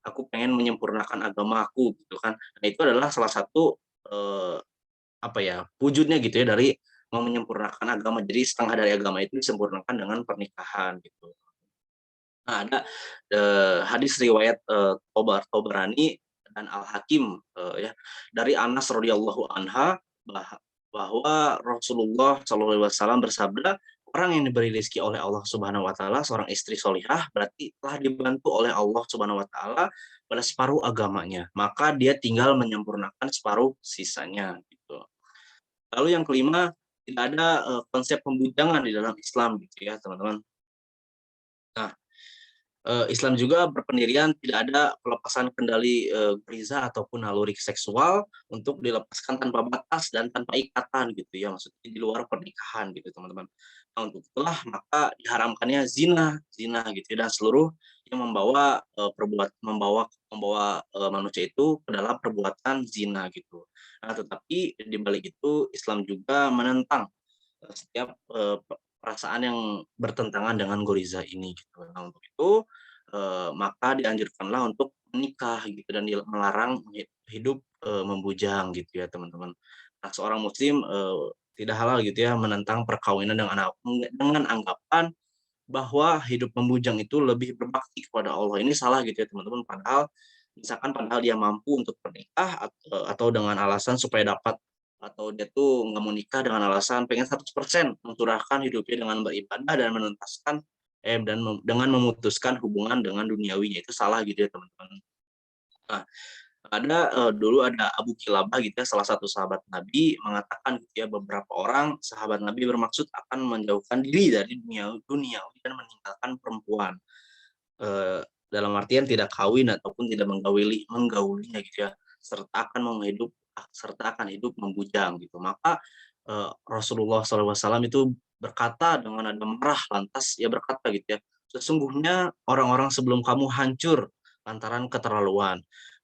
aku pengen menyempurnakan agamaku gitu kan. Nah, itu adalah salah satu apa ya, wujudnya gitu ya dari mau menyempurnakan agama. Jadi setengah dari agama itu disempurnakan dengan pernikahan gitu. Nah, ada hadis riwayat Tobarani dan Al-Hakim ya dari Anas radhiyallahu anha bahwa Rasulullah Shallallahu alaihi wasallam bersabda, orang yang diberi rezeki oleh Allah Subhanahu wa taala seorang istri solihah berarti telah dibantu oleh Allah Subhanahu wa taala pada separuh agamanya, maka dia tinggal menyempurnakan separuh sisanya gitu. Lalu yang kelima, tidak ada konsep pembujangan di dalam Islam gitu ya, teman-teman. Nah, Islam juga berpendirian tidak ada pelepasan kendali geriza ataupun naluri seksual untuk dilepaskan tanpa batas dan tanpa ikatan gitu ya, maksudnya di luar pernikahan gitu, teman-teman. Nah, untuk itulah maka diharamkannya zina gitu ya, dan seluruh yang membawa manusia itu ke dalam perbuatan zina gitu. Nah, tetapi di balik itu Islam juga menentang setiap perasaan yang bertentangan dengan goriza ini gitu. Nah, untuk itu maka dianjurkanlah untuk menikah gitu dan melarang hidup membujang gitu ya, teman-teman. Nah, seorang muslim tidak halal gitu ya menentang perkawinan dengan anggapan bahwa hidup membujang itu lebih berbakti kepada Allah. Ini salah gitu ya, teman-teman. Padahal dia mampu untuk menikah atau dengan alasan supaya dapat, atau dia tuh nggak mau nikah dengan alasan pengen 100% mencurahkan hidupnya dengan beribadah dan menuntaskan dengan memutuskan hubungan dengan duniawinya, itu salah gitu ya, teman-teman. Nah, dulu ada Abu Kilabah gitu ya, salah satu sahabat Nabi mengatakan gitu ya, beberapa orang sahabat Nabi bermaksud akan menjauhkan diri dari duniawi dan meninggalkan perempuan. Dalam artian tidak kawin ataupun tidak menggaulinya gitu ya, serta akan hidup membujang gitu. Maka Rasulullah SAW itu berkata dengan nada marah, lantas ia berkata gitu ya, sesungguhnya orang-orang sebelum kamu hancur lantaran keterlaluan.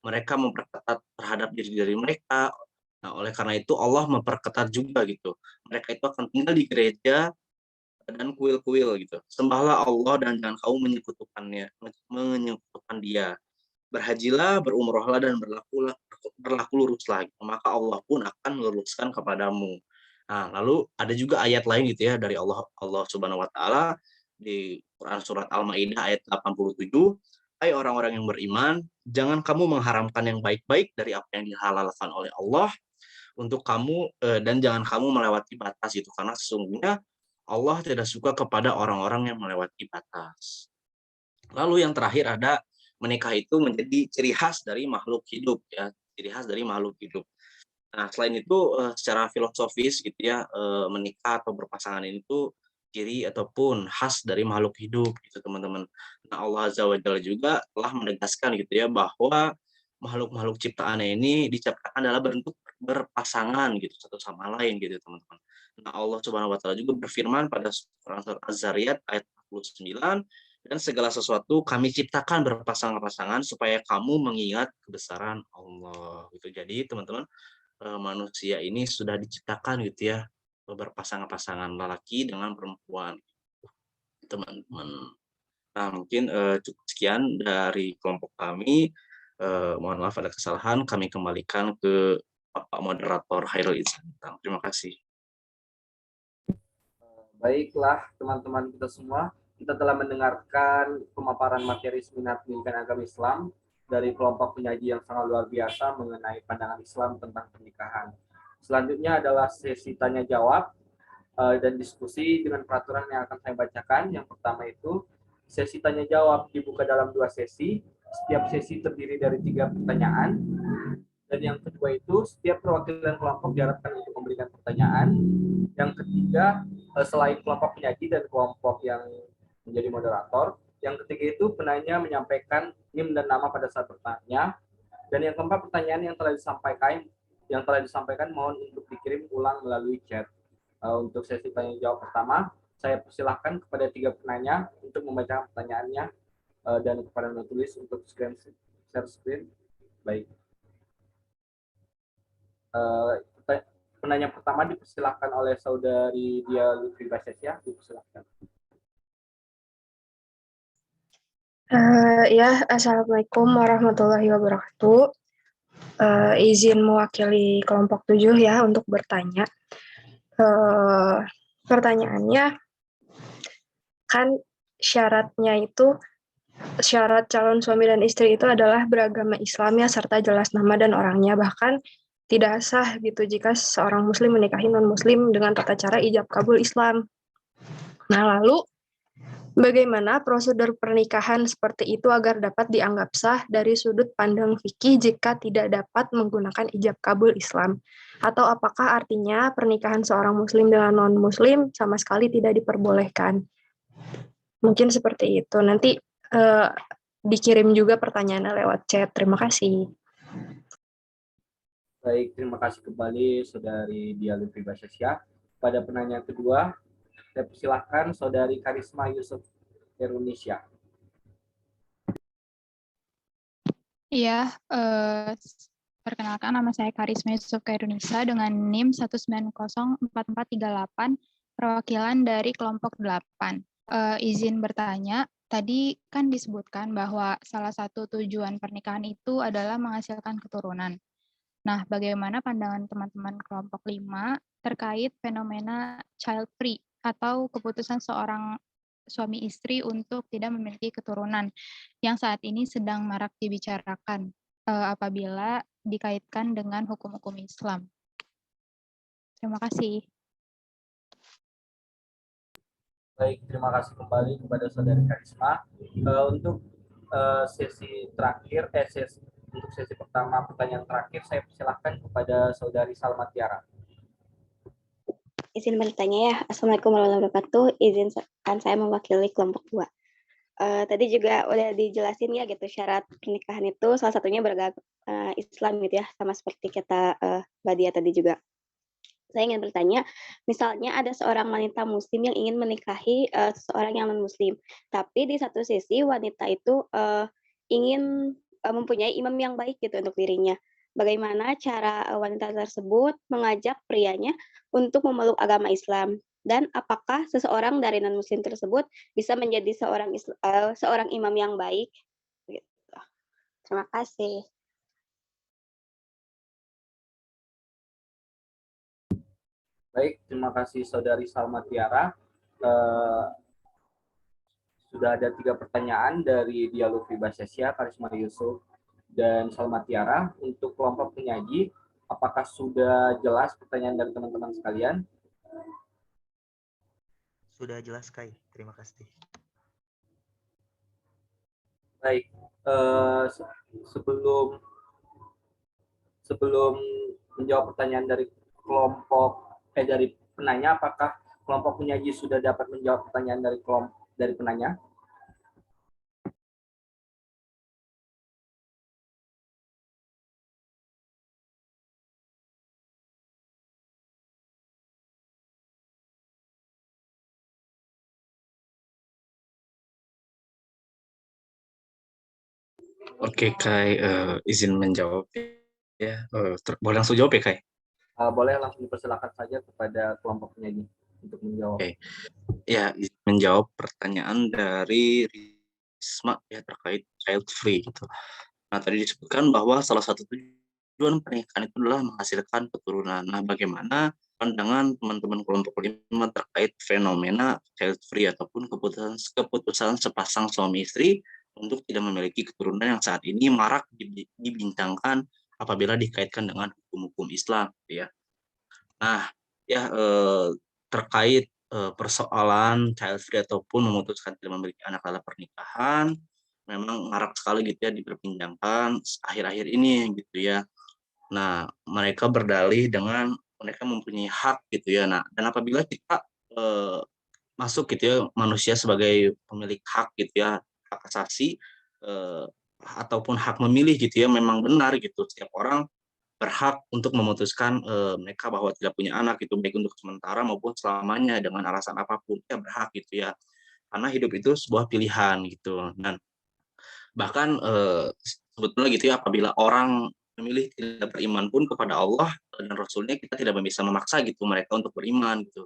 Mereka memperketat terhadap diri mereka. Nah, oleh karena itu Allah memperketat juga gitu. Mereka itu akan tinggal di gereja dan kuil-kuil gitu. Sembahlah Allah dan jangan kamu menyekutukan Dia. Berhajilah, berumrohlah dan berlaku luruslah. Gitu. Maka Allah pun akan meluruskan kepadamu. Nah, lalu ada juga ayat lain gitu ya dari Allah Subhanahu wa taala di Quran surat Al-Maidah ayat 87. Hai orang-orang yang beriman, jangan kamu mengharamkan yang baik-baik dari apa yang dihalalkan oleh Allah untuk kamu dan jangan kamu melewati batas itu, karena sesungguhnya Allah tidak suka kepada orang-orang yang melewati batas. Lalu yang terakhir ada menikah itu menjadi ciri khas dari makhluk hidup ya, ciri khas dari makhluk hidup. Nah, selain itu secara filosofis gitu ya, menikah atau berpasangan ini tuh ciri ataupun khas dari makhluk hidup gitu, teman-teman. Nah, Allah Azza wa Jalla juga telah menegaskan gitu ya bahwa makhluk-makhluk ciptaannya ini diciptakan dalam bentuk berpasangan gitu satu sama lain gitu, teman-teman. Nah, Allah Subhanahu wa taala juga berfirman pada surat Az-Zariyat ayat 49, dan segala sesuatu kami ciptakan berpasangan-pasangan supaya kamu mengingat kebesaran Allah. Gitu. Jadi, teman-teman, manusia ini sudah diciptakan gitu ya, berpasangan-pasangan lelaki dengan perempuan, teman-teman. Nah, mungkin cukup sekian dari kelompok kami. Mohon maaf ada kesalahan, kami kembalikan ke Bapak Moderator Hairul Ihsan. Terima kasih.
Baiklah teman-teman kita semua, kita telah mendengarkan pemaparan materi seminar pendidikan agama Islam dari kelompok penyaji yang sangat luar biasa mengenai pandangan Islam tentang pernikahan. Selanjutnya adalah sesi tanya jawab dan diskusi dengan peraturan yang akan saya bacakan. Yang pertama itu sesi tanya jawab dibuka dalam 2 sesi. Setiap sesi terdiri dari 3 pertanyaan. Dan yang kedua itu setiap perwakilan kelompok diharapkan untuk memberikan pertanyaan. Yang ketiga, selain kelompok penyaji dan kelompok yang menjadi moderator, Yang ketiga itu penanya menyampaikan NIM dan nama pada saat bertanya. Dan yang keempat, pertanyaan yang telah disampaikan mohon untuk dikirim ulang melalui chat. Untuk sesi tanya jawab pertama, saya persilahkan kepada 3 penanya untuk membaca pertanyaannya dan kepada penulis untuk share screen. Baik. Penanya pertama dipersilahkan oleh saudari Dia Lutfi Basesya. Dipersilahkan.
Ya, Assalamualaikum warahmatullahi wabarakatuh. Izin mewakili kelompok 7 ya untuk bertanya. Pertanyaannya, kan syaratnya itu, syarat calon suami dan istri itu adalah beragama Islam ya, serta jelas nama dan orangnya. Bahkan tidak sah gitu jika seorang muslim menikahi non-muslim dengan tata cara ijab kabul Islam. Nah, lalu bagaimana prosedur pernikahan seperti itu agar dapat dianggap sah dari sudut pandang fikih jika tidak dapat menggunakan ijab kabul Islam? Atau apakah artinya pernikahan seorang muslim dengan non-muslim sama sekali tidak diperbolehkan? Mungkin seperti itu. Nanti dikirim juga pertanyaannya lewat chat. Terima kasih.
Baik, terima kasih kembali saudari Dia Lutfi Basesya. Pada penanya kedua, saya persilahkan saudari Karisma Yusuf Indonesia.
Iya, perkenalkan nama saya Karisma Yusuf Indonesia dengan NIM 1904438, perwakilan dari kelompok 8. Izin bertanya, tadi kan disebutkan bahwa salah satu tujuan pernikahan itu adalah menghasilkan keturunan. Nah, bagaimana pandangan teman-teman kelompok 5 terkait fenomena child free atau keputusan seorang suami istri untuk tidak memiliki keturunan yang saat ini sedang marak dibicarakan apabila dikaitkan dengan hukum-hukum Islam. Terima kasih.
Baik, terima kasih kembali kepada saudari Karisma. Untuk sesi terakhir, untuk sesi pertama pertanyaan terakhir, saya persilahkan kepada saudari Salma Tiara.
Izin bertanya ya. Assalamualaikum warahmatullahi wabarakatuh. Izinkan saya mewakili kelompok 2. Tadi juga udah dijelasin ya gitu, syarat pernikahan itu salah satunya beragama Islam gitu ya, sama seperti kata Mbak Dia tadi juga. Saya ingin bertanya, misalnya ada seorang wanita muslim yang ingin menikahi seseorang yang non-muslim, tapi di satu sisi wanita itu ingin mempunyai imam yang baik gitu untuk dirinya. Bagaimana cara wanita tersebut mengajak prianya untuk memeluk agama Islam? Dan apakah seseorang dari non-muslim tersebut bisa menjadi seorang imam yang baik? Gitu. Terima kasih.
Baik, terima kasih saudari Salma Tiara. Sudah ada 3 pertanyaan dari Dia Lutfi Basesya, Karisma Yusuf, dan Salma Tiara. Untuk kelompok penyaji, apakah sudah jelas pertanyaan dari teman-teman sekalian?
Sudah jelas, Kai. Terima kasih.
Baik, sebelum menjawab pertanyaan dari dari penanya, apakah kelompok penyaji sudah dapat menjawab pertanyaan dari penanya?
Oke, Kai, izin menjawab ya. Boleh langsung jawab ya, Kai?
Boleh langsung dipersilakan saja kepada kelompok penyaji untuk menjawab.
Oke. Ya, izin menjawab pertanyaan dari Risma ya terkait child free gitu. Nah, tadi disebutkan bahwa salah satu tujuan pernikahan itu adalah menghasilkan keturunan. Nah, bagaimana pandangan teman-teman kelompok 5 terkait fenomena child free ataupun keputusan sepasang suami istri untuk tidak memiliki keturunan yang saat ini marak dibincangkan apabila dikaitkan dengan hukum-hukum Islam, ya. Nah, ya terkait persoalan child free ataupun memutuskan tidak memiliki anak dalam pernikahan, memang marak sekali gitu ya diperbincangkan akhir-akhir ini gitu ya. Nah, mereka berdalih dengan mereka mempunyai hak gitu ya. Nah, dan apabila kita masuk gitu ya, manusia sebagai pemilik hak gitu ya, hak asasi ataupun hak memilih gitu ya, memang benar gitu. Setiap orang berhak untuk memutuskan mereka bahwa tidak punya anak itu, baik untuk sementara maupun selamanya dengan alasan apapun, ya berhak gitu ya. Karena hidup itu sebuah pilihan gitu. Dan bahkan sebetulnya gitu ya, apabila orang memilih tidak beriman pun kepada Allah dan Rasulnya, kita tidak bisa memaksa gitu mereka untuk beriman gitu.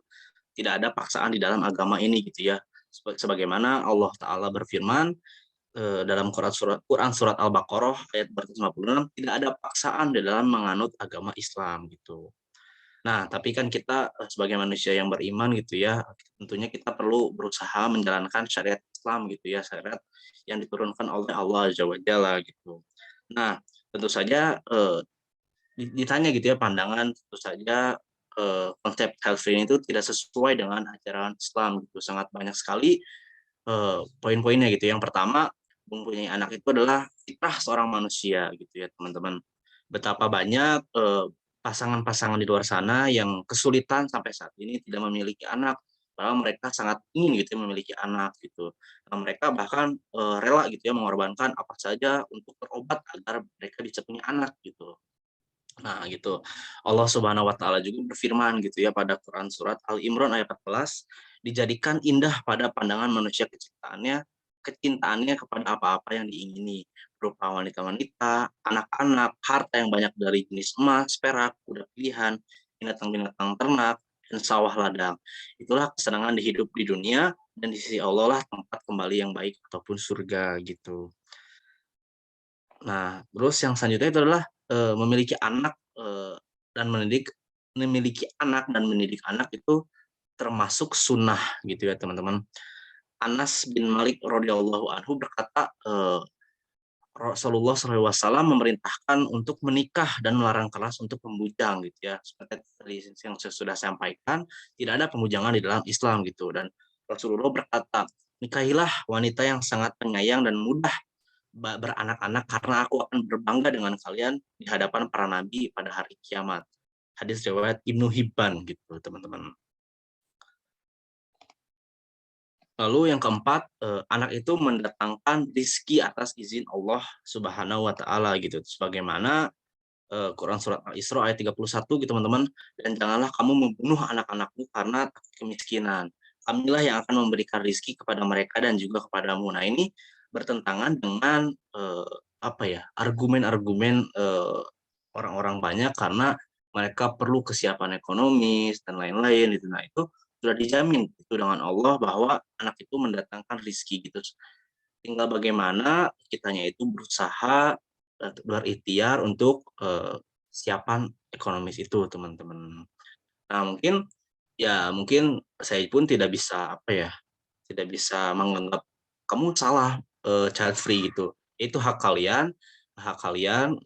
Tidak ada paksaan di dalam agama ini gitu ya. Sebagaimana Allah Ta'ala berfirman dalam Quran surat Al-Baqarah ayat 456, tidak ada paksaan di dalam menganut agama Islam gitu. Nah, tapi kan kita sebagai manusia yang beriman gitu ya, tentunya kita perlu berusaha menjalankan syariat Islam gitu ya, syariat yang diturunkan oleh Allah Azza wa Jalla gitu. Nah, tentu saja ditanya gitu ya pandangan, tentu saja konsep child free itu tidak sesuai dengan ajaran Islam gitu. Sangat banyak sekali poin-poinnya gitu. Yang pertama, mempunyai anak itu adalah fitrah seorang manusia gitu ya, teman-teman. Betapa banyak pasangan-pasangan di luar sana yang kesulitan sampai saat ini tidak memiliki anak, padahal mereka sangat ingin gitu ya memiliki anak gitu. Nah, mereka bahkan rela gitu ya mengorbankan apa saja untuk berobat agar mereka bisa punya anak gitu. Nah, gitu. Allah Subhanahu wa taala juga berfirman gitu ya pada Quran surat Al-Imran ayat 14, dijadikan indah pada pandangan manusia kecintaannya kepada apa-apa yang diingini, berupa wanita-wanita, anak-anak, harta yang banyak dari jenis emas, perak, kuda pilihan, binatang-binatang ternak, dan sawah ladang. Itulah kesenangan di hidup di dunia, dan di sisi Allah lah tempat kembali yang baik ataupun surga gitu. Nah, terus yang selanjutnya itu adalah memiliki anak dan memiliki anak dan mendidik anak itu termasuk sunnah gitu ya teman-teman. Anas bin Malik radhiyallahu anhu berkata, Rasulullah SAW memerintahkan untuk menikah dan melarang keras untuk pembujang gitu ya. Seperti tadi yang saya sudah sampaikan, tidak ada pembujangan di dalam Islam gitu. Dan Rasulullah berkata, nikahilah wanita yang sangat penyayang dan mudah beranak-anak karena aku akan berbangga dengan kalian di hadapan para nabi pada hari kiamat. Hadis riwayat Ibnu Hibban gitu, teman-teman. Lalu yang keempat, anak itu mendatangkan rizki atas izin Allah Subhanahu wa taala gitu. Sebagaimana Quran surat Al-Isra ayat 31 gitu, teman-teman. Dan janganlah kamu membunuh anak-anakmu karena takut kemiskinan. Kamilah yang akan memberikan rizki kepada mereka dan juga kepadamu. Nah, ini bertentangan dengan argumen-argumen orang-orang banyak karena mereka perlu kesiapan ekonomis dan lain-lain gitu. Nah, itu sudah dijamin itu dengan Allah bahwa anak itu mendatangkan rizki gitu. Tinggal bagaimana kitanya itu berusaha berikhtiar untuk siapan ekonomis itu, teman-teman. Nah, mungkin saya pun tidak bisa tidak bisa menganggap kamu salah child free gitu. Itu hak kalian.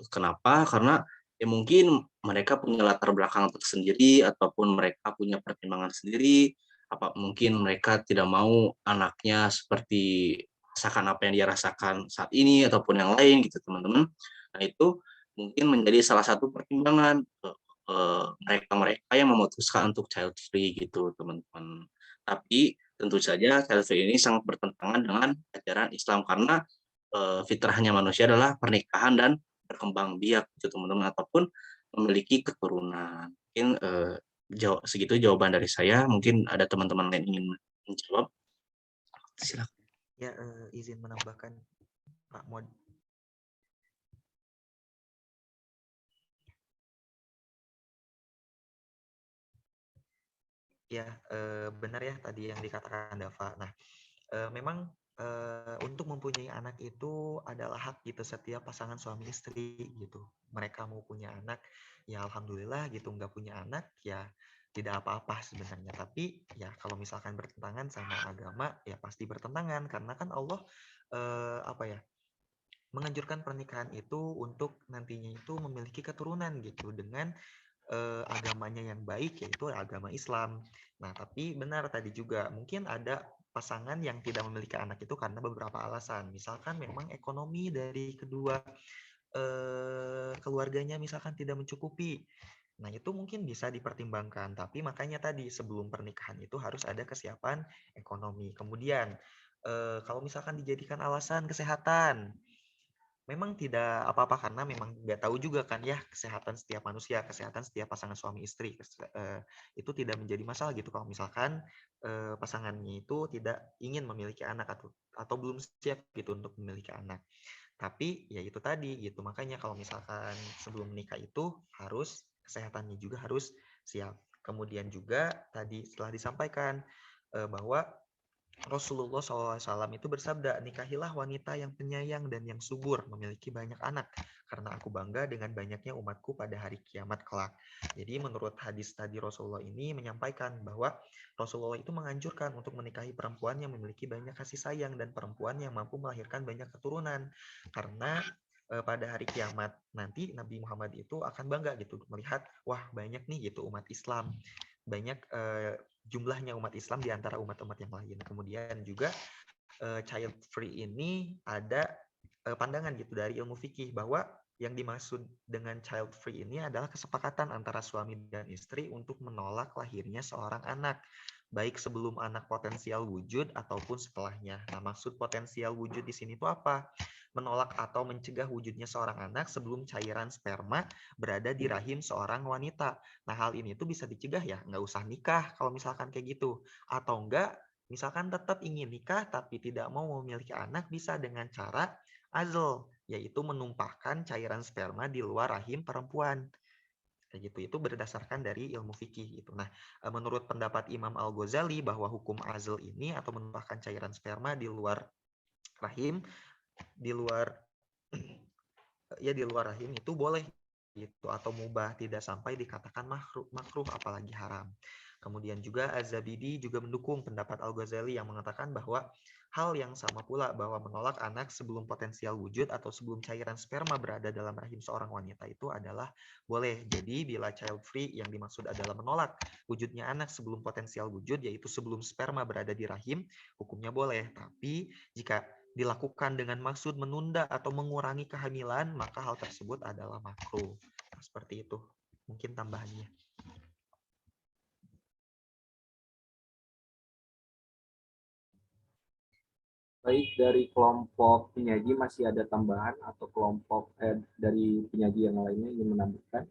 Kenapa? Karena ya mungkin mereka punya latar belakang tersendiri ataupun mereka punya pertimbangan sendiri. Mungkin mereka tidak mau anaknya seperti rasakan apa yang dia rasakan saat ini ataupun yang lain gitu, teman-teman. Nah, itu mungkin menjadi salah satu pertimbangan mereka yang memutuskan untuk child free gitu, teman-teman. Tapi tentu saja child free ini sangat bertentangan dengan ajaran Islam karena fitrahnya manusia adalah pernikahan dan berkembang biak gitu, teman-teman, ataupun memiliki keturunan. Mungkin segitu jawaban dari saya. Mungkin ada teman-teman lain ingin menjawab. Silakan.
Ya, izin menambahkan Pak Mod. Ya, benar ya tadi yang dikatakan Dava. Nah, memang untuk mempunyai anak itu adalah hak gitu setiap pasangan suami istri gitu. Mereka mau punya anak, ya alhamdulillah gitu. Nggak punya anak, ya tidak apa-apa sebenarnya. Tapi ya kalau misalkan bertentangan sama agama, ya pasti bertentangan karena kan Allah menganjurkan pernikahan itu untuk nantinya itu memiliki keturunan gitu dengan agamanya yang baik, yaitu agama Islam. Nah, tapi benar tadi juga mungkin ada pasangan yang tidak memiliki anak itu karena beberapa alasan. Misalkan memang ekonomi dari kedua keluarganya misalkan tidak mencukupi. Nah, itu mungkin bisa dipertimbangkan. Tapi makanya tadi sebelum pernikahan itu harus ada kesiapan ekonomi. Kemudian Kalau misalkan dijadikan alasan kesehatan, memang tidak apa-apa karena memang nggak tahu juga kan ya kesehatan setiap manusia, kesehatan setiap pasangan suami istri itu tidak menjadi masalah gitu kalau misalkan pasangannya itu tidak ingin memiliki anak atau belum siap gitu untuk memiliki anak. Tapi ya itu tadi gitu, makanya kalau misalkan sebelum menikah itu harus kesehatannya juga harus siap. Kemudian juga tadi setelah disampaikan bahwa Rasulullah SAW itu bersabda, nikahilah wanita yang penyayang dan yang subur, memiliki banyak anak, karena aku bangga dengan banyaknya umatku pada hari kiamat kelak. Jadi menurut hadis tadi Rasulullah ini menyampaikan bahwa Rasulullah itu menganjurkan untuk menikahi perempuan yang memiliki banyak kasih sayang dan perempuan yang mampu melahirkan banyak keturunan. Karena pada hari kiamat nanti Nabi Muhammad itu akan bangga gitu melihat, wah banyak nih gitu umat Islam, banyak jumlahnya umat Islam di antara umat-umat yang lain. Kemudian juga child free ini ada pandangan gitu dari ilmu fikih bahwa yang dimaksud dengan child free ini adalah kesepakatan antara suami dan istri untuk menolak lahirnya seorang anak, baik sebelum anak potensial wujud ataupun setelahnya. Nah, maksud potensial wujud di sini itu apa? Menolak atau mencegah wujudnya seorang anak sebelum cairan sperma berada di rahim seorang wanita. Nah, hal ini tuh bisa dicegah ya, nggak usah nikah kalau misalkan kayak gitu. Atau enggak, misalkan tetap ingin nikah tapi tidak mau memiliki anak, bisa dengan cara azl, yaitu menumpahkan cairan sperma di luar rahim perempuan. Kayak gitu, itu berdasarkan dari ilmu fikih gitu. Nah, menurut pendapat Imam Al-Ghazali bahwa hukum azl ini atau menumpahkan cairan sperma di luar rahim, di luar ya di luar rahim itu boleh gitu atau mubah, tidak sampai dikatakan makruh apalagi haram. Kemudian juga Az-Zabidi juga mendukung pendapat Al-Ghazali yang mengatakan bahwa hal yang sama pula, bahwa menolak anak sebelum potensial wujud atau sebelum cairan sperma berada dalam rahim seorang wanita itu adalah boleh. Jadi bila child free yang dimaksud adalah menolak wujudnya anak sebelum potensial wujud, yaitu sebelum sperma berada di rahim, hukumnya boleh. Tapi jika dilakukan dengan maksud menunda atau mengurangi kehamilan, maka hal tersebut adalah makruh. Nah, seperti itu mungkin tambahannya.
Baik, dari kelompok penyaji masih ada tambahan atau kelompok dari penyaji yang lainnya ingin menambahkan?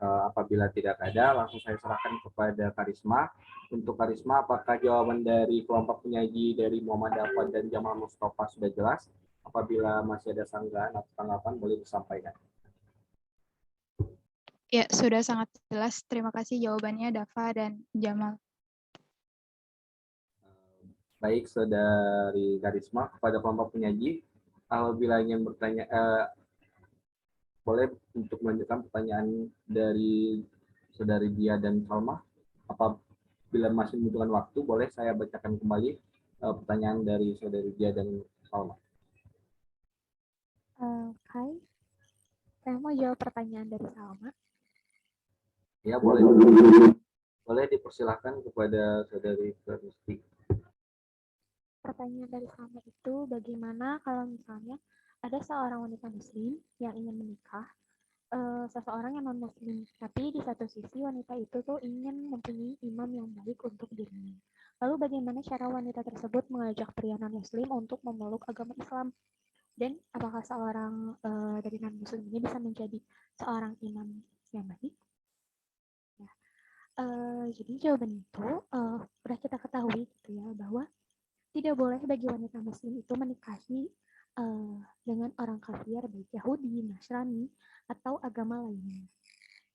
Apabila tidak ada, langsung saya serahkan kepada Karisma. Untuk Karisma, apakah jawaban dari kelompok penyaji dari Muhammad Dafad dan Jamal Mustafa sudah jelas? Apabila masih ada sanggahan atau tanggapan, boleh disampaikan.
Ya, sudah sangat jelas. Terima kasih jawabannya Dava dan Jamal.
Baik, Saudari Karisma, kepada kelompok penyaji, apabila ingin bertanya, boleh untuk melanjutkan pertanyaan dari Saudari Dia dan Salma. Apabila masih membutuhkan waktu, boleh saya bacakan kembali pertanyaan dari Saudari Dia dan Salma.
Hai, saya mau jawab pertanyaan dari Salma.
Ya, boleh. Boleh dipersilahkan kepada Saudari Kristi.
Pertanyaan dari Salma itu, bagaimana kalau misalnya ada seorang wanita muslim yang ingin menikah seseorang yang non-muslim, tapi di satu sisi wanita itu tuh ingin mempunyai imam yang baik untuk dirinya. Lalu bagaimana cara wanita tersebut mengajak pria non-muslim untuk memeluk agama Islam? Dan apakah seorang dari non-muslim ini bisa menjadi seorang imam yang baik? Ya. Jadi jawaban itu sudah kita ketahui gitu ya, bahwa tidak boleh bagi wanita muslim itu menikahi dengan orang kafir, baik Yahudi, Nasrani, atau agama lainnya.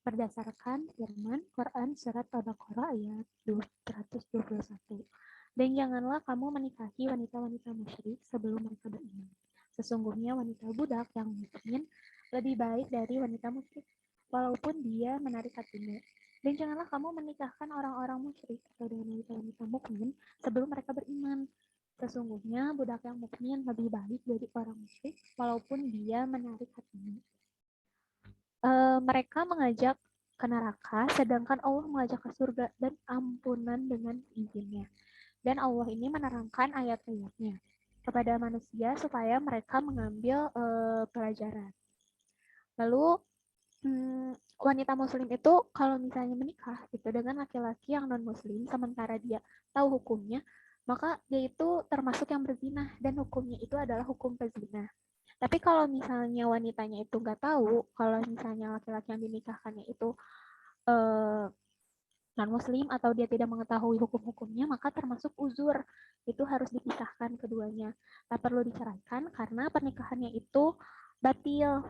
Berdasarkan firman Quran surat Al-Baqarah ayat 221. Dan janganlah kamu menikahi wanita-wanita musyrik sebelum mereka beriman. Sesungguhnya wanita budak yang mukmin lebih baik dari wanita musyrik, walaupun dia menarik hatimu. Dan janganlah kamu menikahkan orang-orang musyrik atau dengan wanita-wanita mukmin sebelum mereka beriman. Sesungguhnya budak yang mukmin lebih baik dari orang musyrik, walaupun dia menarik hatinya. Mereka mengajak ke neraka, sedangkan Allah mengajak ke surga dan ampunan dengan izinnya. Dan Allah ini menerangkan ayat-ayatnya kepada manusia supaya mereka mengambil pelajaran. Lalu wanita muslim itu kalau misalnya menikah gitu dengan laki-laki yang non muslim sementara dia tahu hukumnya, maka dia itu termasuk yang berzina dan hukumnya itu adalah hukum pezina. Tapi kalau misalnya wanitanya itu nggak tahu, kalau misalnya laki-laki yang dinikahkannya itu non muslim atau dia tidak mengetahui hukum-hukumnya, maka termasuk uzur. Itu harus dipisahkan keduanya. Tak perlu diceraikan karena pernikahannya itu batil.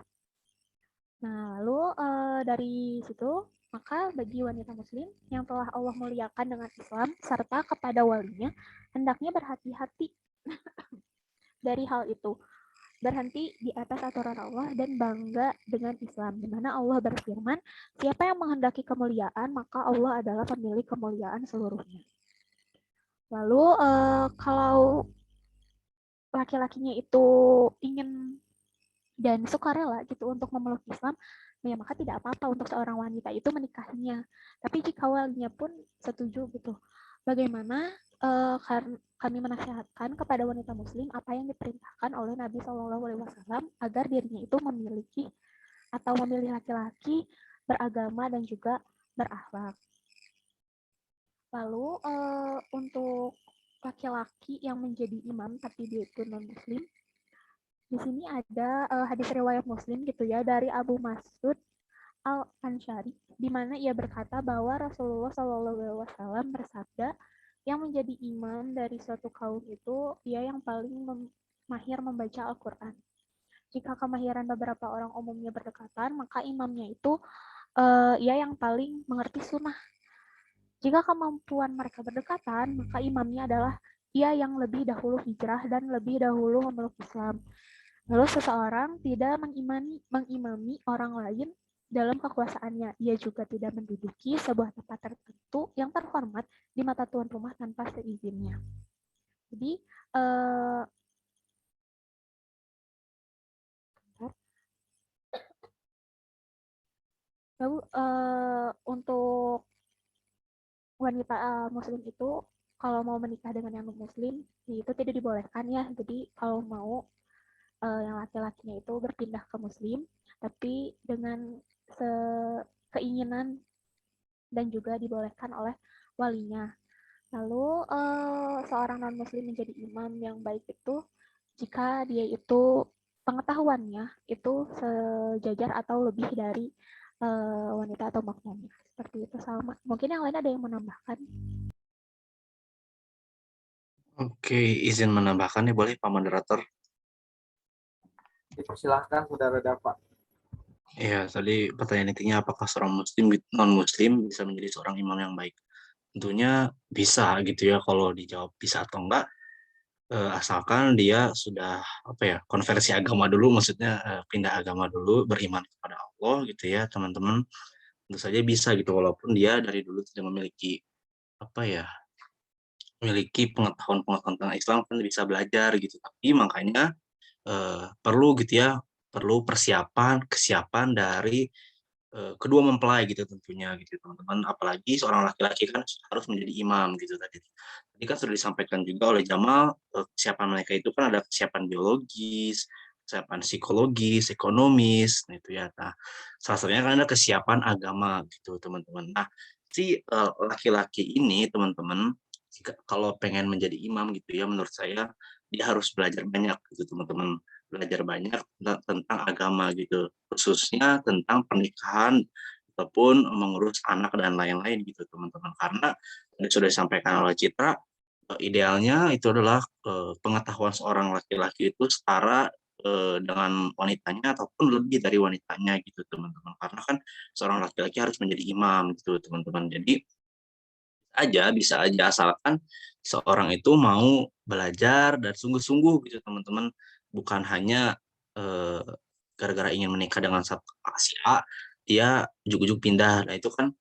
Nah, lalu dari situ, maka bagi wanita muslim yang telah Allah muliakan dengan Islam serta kepada walinya, hendaknya berhati-hati dari hal itu. Berhenti di atas aturan Allah dan bangga dengan Islam. Di mana Allah berfirman, siapa yang menghendaki kemuliaan, maka Allah adalah pemilik kemuliaan seluruhnya. Lalu kalau laki-lakinya itu ingin dan sukarela gitu untuk memeluk Islam, ya maka tidak apa-apa untuk seorang wanita itu menikahinya. Tapi jika walinya pun setuju gitu, bagaimana kami menasihatkan kepada wanita muslim apa yang diperintahkan oleh Nabi SAW agar dirinya itu memiliki atau memilih laki-laki beragama dan juga berakhlak. Lalu untuk laki-laki yang menjadi imam tapi dia itu non muslim, di sini ada hadis riwayat Muslim gitu ya dari Abu Mas'ud Al-Ansyari di mana ia berkata bahwa Rasulullah SAW bersabda, yang menjadi imam dari suatu kaum itu ia yang paling mahir membaca Al-Qur'an. Jika kemahiran beberapa orang umumnya berdekatan, maka imamnya itu ia yang paling mengerti sunnah. Jika kemampuan mereka berdekatan, maka imamnya adalah ia yang lebih dahulu hijrah dan lebih dahulu memeluk Islam. Lalu seseorang tidak mengimami orang lain dalam kekuasaannya. Ia juga tidak menduduki sebuah tempat tertentu yang terhormat di mata tuan rumah tanpa seizinnya. Jadi, lalu untuk wanita muslim itu kalau mau menikah dengan yang non-muslim itu tidak dibolehkan ya. Jadi kalau mau yang laki-lakinya itu berpindah ke muslim, tapi dengan keinginan dan juga dibolehkan oleh walinya. Lalu seorang non-muslim menjadi imam yang baik itu jika dia itu pengetahuannya itu sejajar atau lebih dari wanita atau makmumnya. Seperti itu sama. Mungkin yang lain ada yang menambahkan.
Oke, izin menambahkan nih boleh Pak Moderator?
Dipersilahkan Saudara Dava.
Ya, tadi pertanyaan intinya apakah seorang muslim non-muslim bisa menjadi seorang imam yang baik? Tentunya bisa gitu ya, kalau dijawab bisa atau enggak, asalkan dia sudah konversi agama dulu, maksudnya pindah agama dulu, beriman kepada Allah gitu ya teman-teman. Tentu saja bisa gitu, walaupun dia dari dulu tidak memiliki memiliki pengetahuan tentang Islam, kan bisa belajar gitu. Tapi makanya perlu gitu ya, perlu kesiapan dari kedua mempelai gitu tentunya gitu teman-teman. Apalagi seorang laki-laki kan harus menjadi imam gitu tadi. Tadi kan sudah disampaikan juga oleh Jamal, kesiapan mereka itu kan ada kesiapan biologis, kesiapan psikologis, ekonomis, gitu ya. Nah, salah satunya kan ada kesiapan agama gitu teman-teman. Nah, si laki-laki ini teman-teman, kalau pengen menjadi imam gitu ya, menurut saya dia harus belajar banyak gitu teman-teman, belajar banyak tentang agama gitu, khususnya tentang pernikahan ataupun mengurus anak dan lain-lain gitu teman-teman. Karena tadi sudah disampaikan oleh Citra, idealnya itu adalah pengetahuan seorang laki-laki itu setara dengan wanitanya ataupun lebih dari wanitanya gitu teman-teman. Karena kan seorang laki-laki harus menjadi imam gitu teman-teman. Jadi bisa aja asalkan seorang itu mau belajar dan sungguh-sungguh gitu teman-teman, bukan hanya gara-gara ingin menikah dengan satu si A dia ujuk-ujuk pindah. Nah itu kan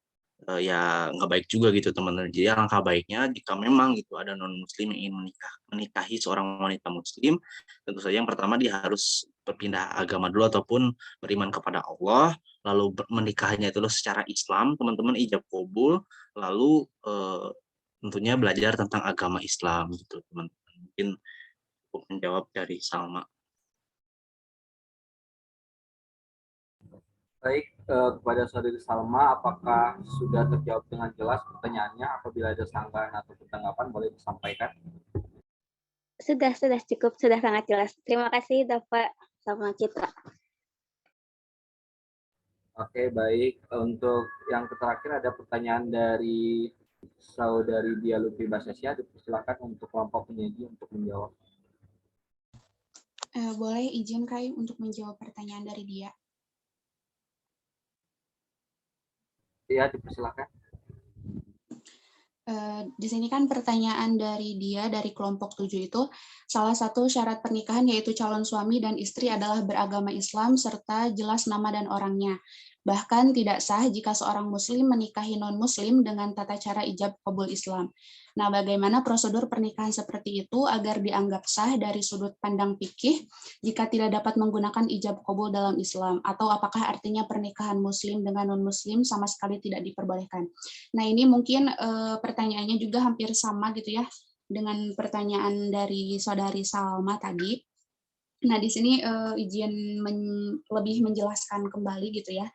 ya nggak baik juga gitu teman-teman. Jadi alangkah baiknya jika memang gitu ada non muslim yang ingin menikahi seorang wanita muslim, tentu saja yang pertama dia harus berpindah agama dulu ataupun beriman kepada Allah, lalu menikahnya itu secara Islam teman-teman, ijab kabul, lalu tentunya belajar tentang agama Islam gitu teman-teman. Mungkin untuk menjawab dari Salma.
Baik, kepada Saudari Salma, apakah sudah terjawab dengan jelas pertanyaannya? Apabila ada sanggahan atau tanggapan, boleh disampaikan.
Sudah cukup, sudah sangat jelas. Terima kasih Dafa sama Citra.
Oke, baik. Untuk yang terakhir ada pertanyaan dari Saudari Dia Lutfi Basesya. Dipersilakan untuk kelompok penyaji untuk menjawab.
Boleh izin Kai untuk menjawab pertanyaan dari dia.
Ya, dipersilakan.
Di sini kan pertanyaan dari dia dari kelompok 7 itu, salah satu syarat pernikahan yaitu calon suami dan istri adalah beragama Islam serta jelas nama dan orangnya. Bahkan tidak sah jika seorang muslim menikahi non-muslim dengan tata cara ijab qabul Islam. Nah, bagaimana prosedur pernikahan seperti itu agar dianggap sah dari sudut pandang fikih jika tidak dapat menggunakan ijab qabul dalam Islam? Atau apakah artinya pernikahan muslim dengan non-muslim sama sekali tidak diperbolehkan? Nah, ini mungkin pertanyaannya juga hampir sama gitu ya dengan pertanyaan dari Saudari Salma tadi. Nah, di sini izin lebih menjelaskan kembali gitu ya.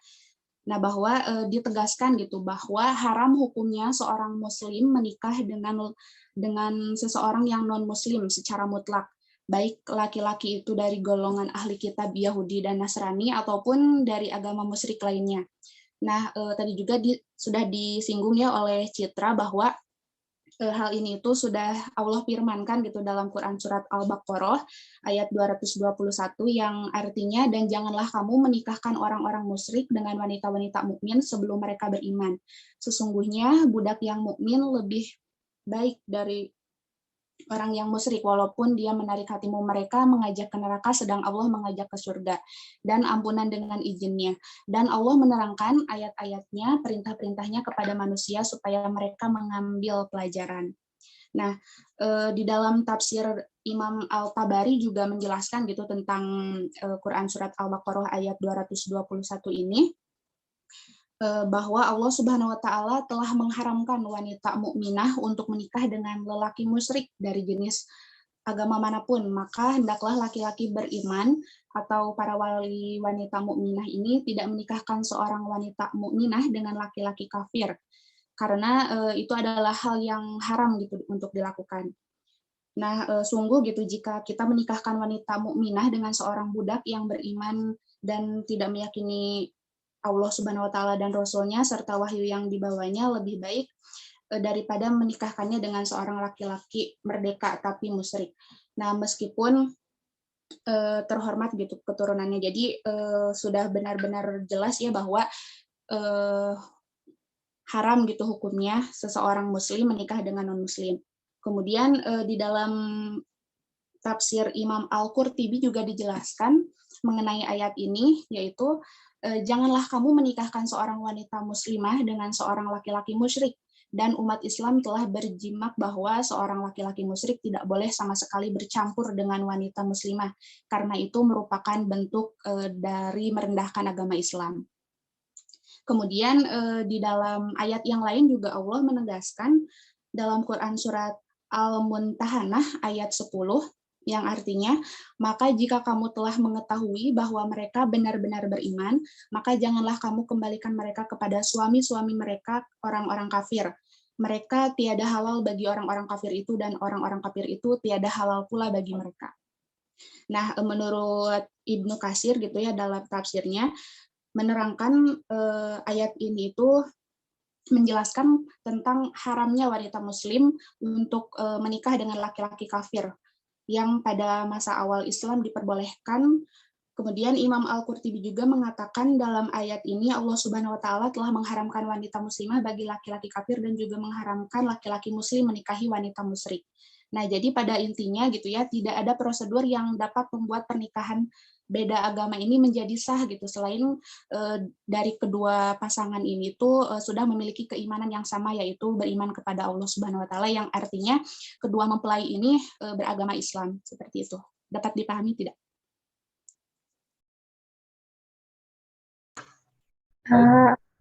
Nah, bahwa ditegaskan gitu bahwa haram hukumnya seorang muslim menikah dengan seseorang yang non-muslim secara mutlak, baik laki-laki itu dari golongan ahli kitab Yahudi dan Nasrani ataupun dari agama musyrik lainnya. Nah, tadi juga sudah disinggung ya oleh Citra bahwa hal ini itu sudah Allah firmankan gitu dalam Quran surat Al-Baqarah ayat 221 yang artinya, dan janganlah kamu menikahkan orang-orang musyrik dengan wanita-wanita mukmin sebelum mereka beriman. Sesungguhnya budak yang mukmin lebih baik dari orang yang musyrik, walaupun dia menarik hatimu mereka mengajak ke neraka sedang Allah mengajak ke surga, dan ampunan dengan izinnya. Dan Allah menerangkan ayat-ayatnya, perintah-perintahnya kepada manusia supaya mereka mengambil pelajaran. Nah, di dalam tafsir Imam Al-Tabari juga menjelaskan gitu tentang Quran surat Al-Baqarah ayat 221 ini, bahwa Allah Subhanahu wa taala telah mengharamkan wanita mukminah untuk menikah dengan lelaki musyrik dari jenis agama manapun, maka hendaklah laki-laki beriman atau para wali wanita mukminah ini tidak menikahkan seorang wanita mukminah dengan laki-laki kafir, karena itu adalah hal yang haram gitu untuk dilakukan. Nah, sungguh gitu jika kita menikahkan wanita mukminah dengan seorang budak yang beriman dan tidak meyakini Allah Subhanahu wa taala dan Rasul-Nya serta wahyu yang dibawanya, lebih baik daripada menikahkannya dengan seorang laki-laki merdeka tapi musyrik. Nah, meskipun terhormat gitu keturunannya. Jadi sudah benar-benar jelas ya bahwa haram gitu hukumnya seseorang muslim menikah dengan non-muslim. Kemudian di dalam tafsir Imam Al-Qurtubi juga dijelaskan mengenai ayat ini, yaitu janganlah kamu menikahkan seorang wanita muslimah dengan seorang laki-laki musyrik, dan umat Islam telah berjimak bahwa seorang laki-laki musyrik tidak boleh sama sekali bercampur dengan wanita muslimah, karena itu merupakan bentuk dari merendahkan agama Islam. Kemudian di dalam ayat yang lain juga Allah menegaskan dalam Quran surat Al-Mumtahanah ayat 10, yang artinya, maka jika kamu telah mengetahui bahwa mereka benar-benar beriman, maka janganlah kamu kembalikan mereka kepada suami-suami mereka, orang-orang kafir. Mereka tiada halal bagi orang-orang kafir itu, dan orang-orang kafir itu tiada halal pula bagi mereka. Nah, menurut Ibnu Katsir gitu ya dalam tafsirnya, menerangkan ayat ini itu menjelaskan tentang haramnya wanita muslim untuk menikah dengan laki-laki kafir yang pada masa awal Islam diperbolehkan. Kemudian Imam Al-Qurtubi juga mengatakan dalam ayat ini Allah Subhanahu wa taala telah mengharamkan wanita muslimah bagi laki-laki kafir dan juga mengharamkan laki-laki muslim menikahi wanita musyrik. Nah, jadi pada intinya gitu ya, tidak ada prosedur yang dapat membuat pernikahan beda agama ini menjadi sah gitu, selain dari kedua pasangan ini tuh sudah memiliki keimanan yang sama, yaitu beriman kepada Allah Subhanahu wa taala, yang artinya kedua mempelai ini beragama Islam. Seperti itu. Dapat dipahami tidak?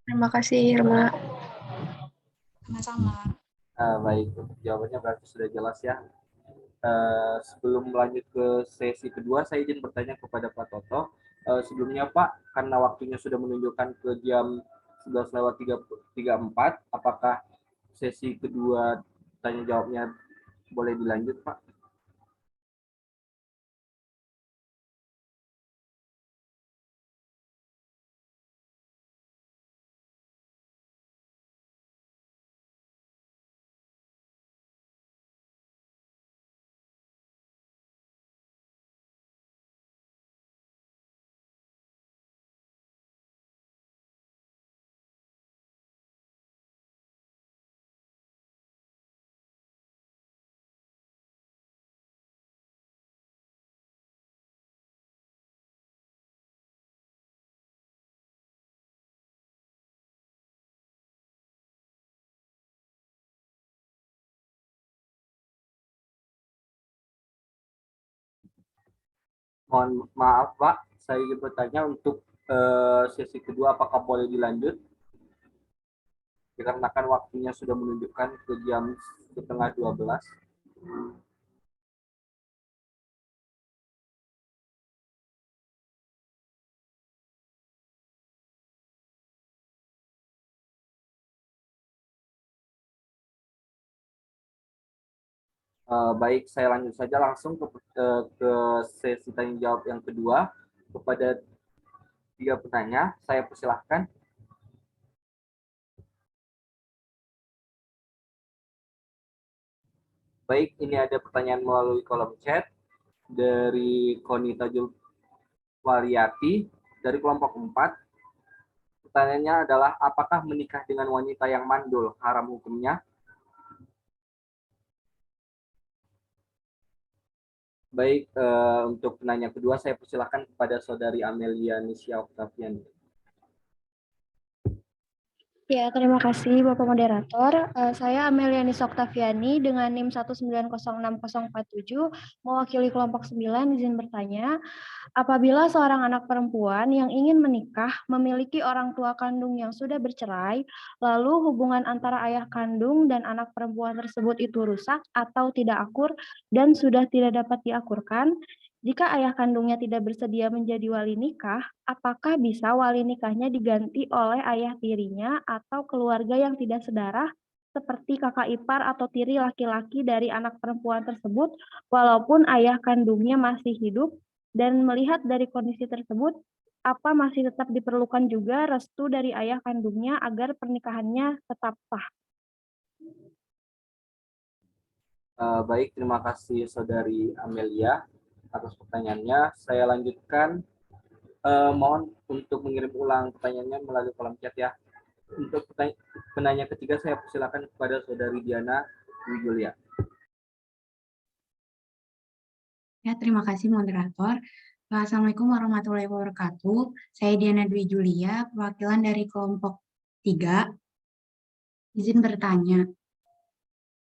Terima kasih Irma.
Sama-sama.
Baik, untuk jawabannya berarti sudah jelas ya. Sebelum lanjut ke sesi kedua, saya izin bertanya kepada Pak Toto. Sebelumnya Pak, karena waktunya sudah menunjukkan ke jam 11:34, apakah sesi kedua tanya jawabnya boleh dilanjut Pak? Mohon maaf Pak, saya ingin bertanya untuk sesi kedua apakah boleh dilanjut? Dikarenakan waktunya sudah menunjukkan ke jam setengah 12. Baik, saya lanjut saja langsung ke sesi tanya jawab yang kedua. Kepada 3 penanya, saya persilahkan. Baik, ini ada pertanyaan melalui kolom chat dari Konita Julwariati dari kelompok 4. Pertanyaannya adalah, apakah menikah dengan wanita yang mandul haram hukumnya? Baik, untuk penanya kedua saya persilahkan kepada Saudari Amelia Nisya Oktaviani.
Ya, terima kasih Bapak Moderator. Saya Amelia Nisa Oktaviani dengan NIM 1906047 mewakili kelompok 9 izin bertanya. Apabila seorang anak perempuan yang ingin menikah memiliki orang tua kandung yang sudah bercerai, lalu hubungan antara ayah kandung dan anak perempuan tersebut itu rusak atau tidak akur dan sudah tidak dapat diakurkan, jika ayah kandungnya tidak bersedia menjadi wali nikah, apakah bisa wali nikahnya diganti oleh ayah tirinya atau keluarga yang tidak sedarah seperti kakak ipar atau tiri laki-laki dari anak perempuan tersebut walaupun ayah kandungnya masih hidup? Dan melihat dari kondisi tersebut, apa masih tetap diperlukan juga restu dari ayah kandungnya agar pernikahannya tetap sah?
Baik, terima kasih Saudari Amelia atas pertanyaannya. Saya lanjutkan. Mohon untuk mengirim ulang pertanyaannya melalui kolom chat ya. Untuk penanya ketiga saya persilakan kepada Saudari Diana Dwi Julia.
Ya, terima kasih moderator. Assalamualaikum warahmatullahi wabarakatuh. Saya Diana Dwi Julia, perwakilan dari kelompok 3. Izin bertanya.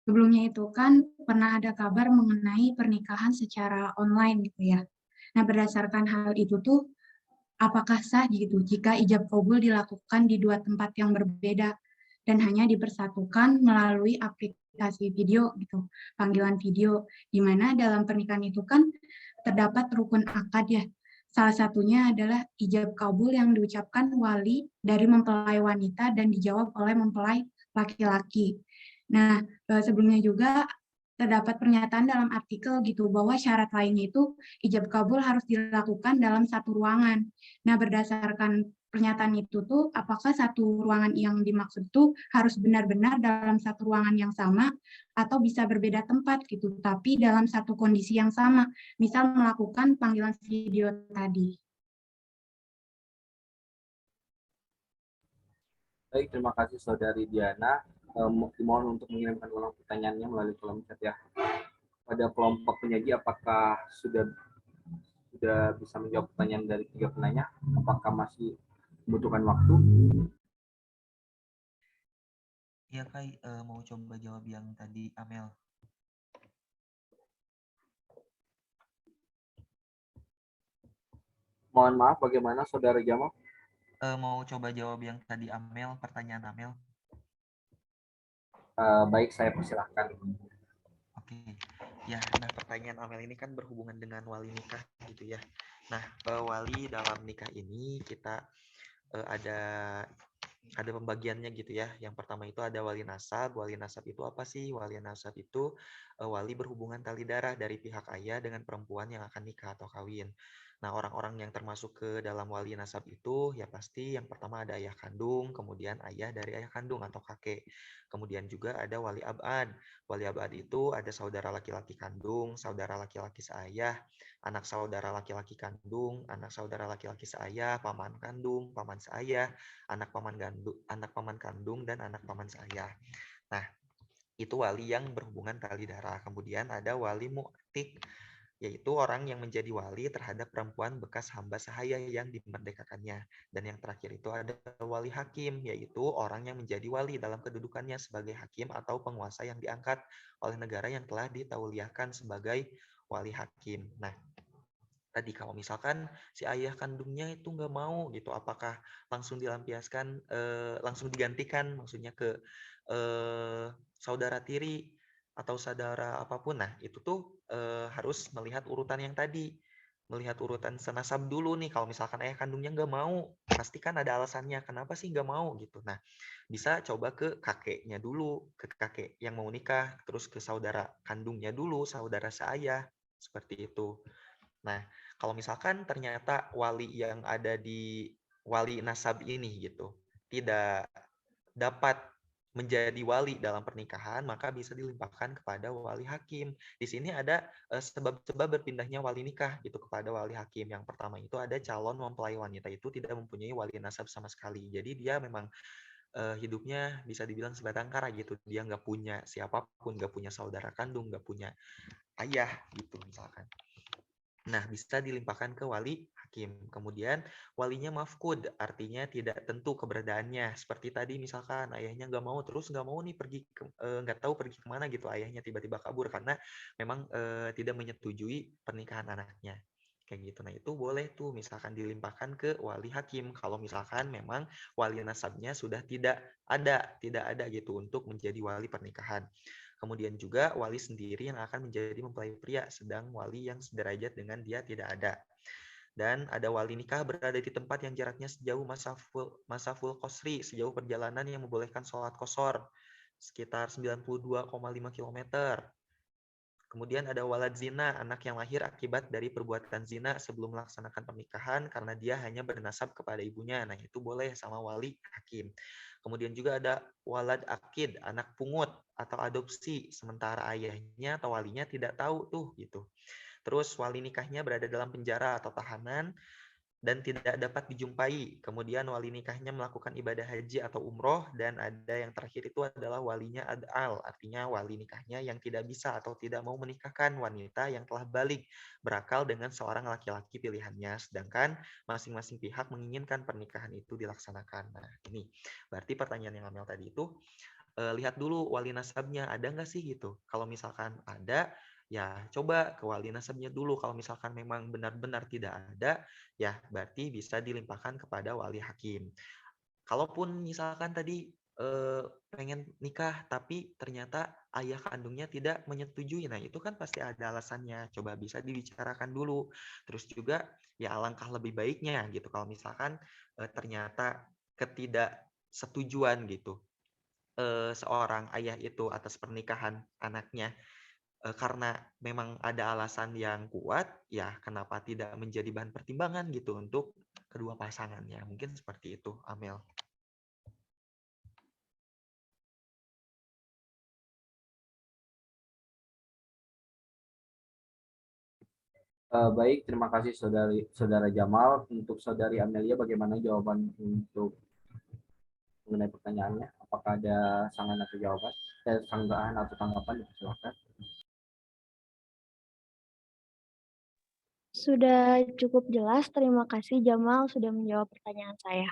Sebelumnya itu kan pernah ada kabar mengenai pernikahan secara online gitu ya. Nah, berdasarkan hal itu tuh, apakah sah gitu jika ijab kabul dilakukan di 2 tempat yang berbeda dan hanya dipersatukan melalui aplikasi video gitu, panggilan video, di mana dalam pernikahan itu kan terdapat rukun akad ya. Salah satunya adalah ijab kabul yang diucapkan wali dari mempelai wanita dan dijawab oleh mempelai laki-laki. Nah, sebelumnya juga terdapat pernyataan dalam artikel gitu bahwa syarat lainnya itu ijab kabul harus dilakukan dalam satu ruangan. Nah, berdasarkan pernyataan itu tuh, apakah satu ruangan yang dimaksud tuh harus benar-benar dalam satu ruangan yang sama atau bisa berbeda tempat gitu, tapi dalam satu kondisi yang sama, misal melakukan panggilan video tadi.
Baik, terima kasih Saudari Diana. Mohon untuk mengirimkan ulang pertanyaannya melalui kolom chat ya. Pada kelompok penyaji, apakah sudah bisa menjawab pertanyaan dari 3 penanya? Apakah masih membutuhkan waktu?
Iya Kai, mau coba jawab yang tadi Amel.
Mohon maaf, bagaimana Saudara Jamal?
Mau coba jawab yang tadi Amel, pertanyaan Amel.
Baik, saya persilahkan.
Oke, Ya, nah pertanyaan Amel ini kan berhubungan dengan wali nikah gitu ya. Nah, wali dalam nikah ini kita ada pembagiannya gitu ya. Yang pertama itu ada wali nasab. Wali nasab itu apa sih? Wali nasab itu wali berhubungan tali darah dari pihak ayah dengan perempuan yang akan nikah atau kawin. Nah, orang-orang yang termasuk ke dalam wali nasab itu ya pasti yang pertama ada ayah kandung, kemudian ayah dari ayah kandung atau kakek. Kemudian juga ada wali abad. Wali abad itu ada saudara laki-laki kandung, saudara laki-laki seayah, anak saudara laki-laki kandung, anak saudara laki-laki seayah, paman kandung, paman seayah, anak paman kandung dan anak paman seayah. Nah, itu wali yang berhubungan tali darah. Kemudian ada wali mu'tik, yaitu orang yang menjadi wali terhadap perempuan bekas hamba sahaya yang dimerdekakannya. Dan yang terakhir itu ada wali hakim, yaitu orang yang menjadi wali dalam kedudukannya sebagai hakim atau penguasa yang diangkat oleh negara yang telah ditauliahkan sebagai wali hakim. Nah, tadi kalau misalkan si ayah kandungnya itu nggak mau gitu, apakah langsung dilampiaskan, langsung digantikan, maksudnya ke saudara tiri atau saudara apapun. Nah, itu tuh harus melihat urutan yang tadi, melihat urutan senasab dulu nih. Kalau misalkan ayah kandungnya nggak mau, pasti kan ada alasannya kenapa sih nggak mau gitu. Nah, bisa coba ke kakeknya dulu, ke kakek yang mau nikah, terus ke saudara kandungnya dulu, saudara seayah, seperti itu. Nah, kalau misalkan ternyata wali yang ada di wali nasab ini gitu tidak dapat menjadi wali dalam pernikahan, maka bisa dilimpahkan kepada wali hakim. Di sini ada sebab-sebab berpindahnya wali nikah gitu kepada wali hakim. Yang pertama itu ada calon mempelai wanita itu tidak mempunyai wali nasab sama sekali. Jadi dia memang hidupnya bisa dibilang sebatang kara gitu. Dia nggak punya siapapun, nggak punya saudara kandung, nggak punya ayah gitu misalkan. Nah, bisa dilimpahkan ke wali hakim. Kemudian walinya mafkud, artinya tidak tentu keberadaannya. Seperti tadi misalkan ayahnya nggak mau, terus nggak mau nih pergi, nggak tahu pergi kemana gitu. Ayahnya tiba-tiba kabur karena memang tidak menyetujui pernikahan anaknya. Kayak gitu. Nah, itu boleh tuh misalkan dilimpahkan ke wali hakim. Kalau misalkan memang wali nasabnya sudah tidak ada gitu untuk menjadi wali pernikahan. Kemudian juga wali sendiri yang akan menjadi mempelai pria, sedang wali yang sederajat dengan dia tidak ada. Dan ada wali nikah berada di tempat yang jaraknya sejauh masaful qasri, sejauh perjalanan yang membolehkan sholat qasar, sekitar 92,5 km. Kemudian ada walad zina, anak yang lahir akibat dari perbuatan zina sebelum melaksanakan pernikahan karena dia hanya bernasab kepada ibunya. Nah, itu boleh sama wali hakim. Kemudian juga ada walad akid, anak pungut atau adopsi, sementara ayahnya atau walinya tidak tahu tuh gitu. Terus wali nikahnya berada dalam penjara atau tahanan dan tidak dapat dijumpai. Kemudian wali nikahnya melakukan ibadah haji atau umroh, dan ada yang terakhir itu adalah walinya ad'al, artinya wali nikahnya yang tidak bisa atau tidak mau menikahkan wanita yang telah balik berakal dengan seorang laki-laki pilihannya, sedangkan masing-masing pihak menginginkan pernikahan itu dilaksanakan. Nah, ini berarti pertanyaan yang Amel tadi itu lihat dulu wali nasabnya ada nggak sih gitu. Kalau misalkan ada, ya coba ke wali nasabnya dulu. Kalau misalkan memang benar-benar tidak ada, ya berarti bisa dilimpahkan kepada wali hakim. Kalaupun misalkan tadi pengen nikah tapi ternyata ayah kandungnya tidak menyetujui, nah itu kan pasti ada alasannya. Coba bisa dibicarakan dulu. Terus juga ya alangkah lebih baiknya gitu kalau misalkan ternyata ketidaksetujuan gitu seorang ayah itu atas pernikahan anaknya karena memang ada alasan yang kuat, ya kenapa tidak menjadi bahan pertimbangan gitu untuk kedua pasangannya. Mungkin seperti itu, Amel.
Baik, terima kasih saudara Jamal. Untuk saudari Amelia, bagaimana jawaban untuk mengenai pertanyaannya? Apakah ada sanggahan atau jawaban? Sanggahan atau tanggapan? Silakan.
Sudah cukup jelas, terima kasih Jamal sudah menjawab pertanyaan saya.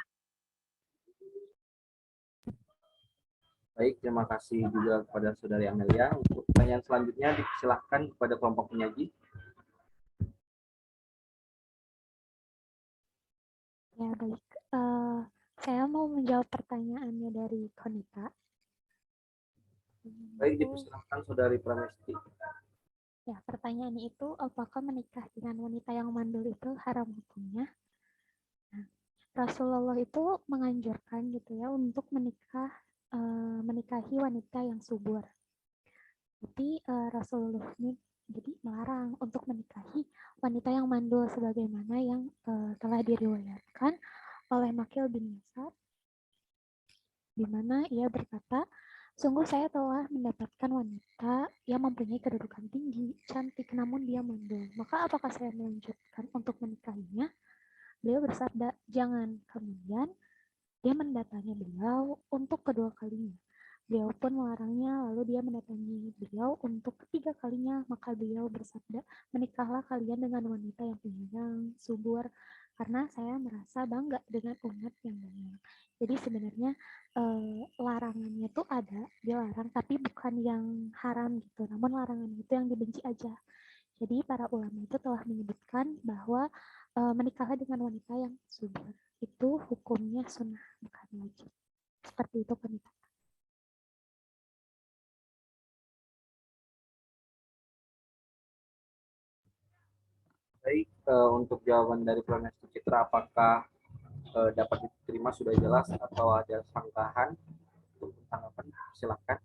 Baik, terima kasih juga kepada saudari Amelia. Untuk pertanyaan selanjutnya disilahkan kepada kelompok penyaji.
Ya, baik. Saya mau menjawab pertanyaannya dari Konita.
Baik, dipersilahkan saudari Pramesti.
Ya, pertanyaannya itu apakah menikah dengan wanita yang mandul itu haram hukumnya? Nah, Rasulullah itu menganjurkan gitu ya untuk menikahi wanita yang subur. Jadi Rasulullah ini jadi melarang untuk menikahi wanita yang mandul sebagaimana yang telah diriwayatkan oleh Makil bin Yasar, di mana ia berkata, sungguh saya telah mendapatkan wanita yang mempunyai kedudukan tinggi, cantik, namun dia mandul. Maka apakah saya melanjutkan untuk menikahinya? Beliau bersabda, jangan. Kemudian dia mendatangi beliau untuk kedua kalinya. Beliau pun melarangnya, lalu dia mendatangi beliau untuk ketiga kalinya, maka beliau bersabda, menikahlah kalian dengan wanita yang penyayang, subur, karena saya merasa bangga dengan umat yang banyak. Jadi sebenarnya larangannya tuh ada, dilarang, tapi bukan yang haram gitu, namun larangan itu yang dibenci aja. Jadi para ulama itu telah menyebutkan bahwa menikahlah dengan wanita yang subur. Itu hukumnya sunnah, bukan wajib. Seperti itu pernikahan.
Baik, untuk jawaban dari Profesor Citra, apakah dapat diterima sudah jelas atau ada sanggahan untuk tanggapan? Silakan.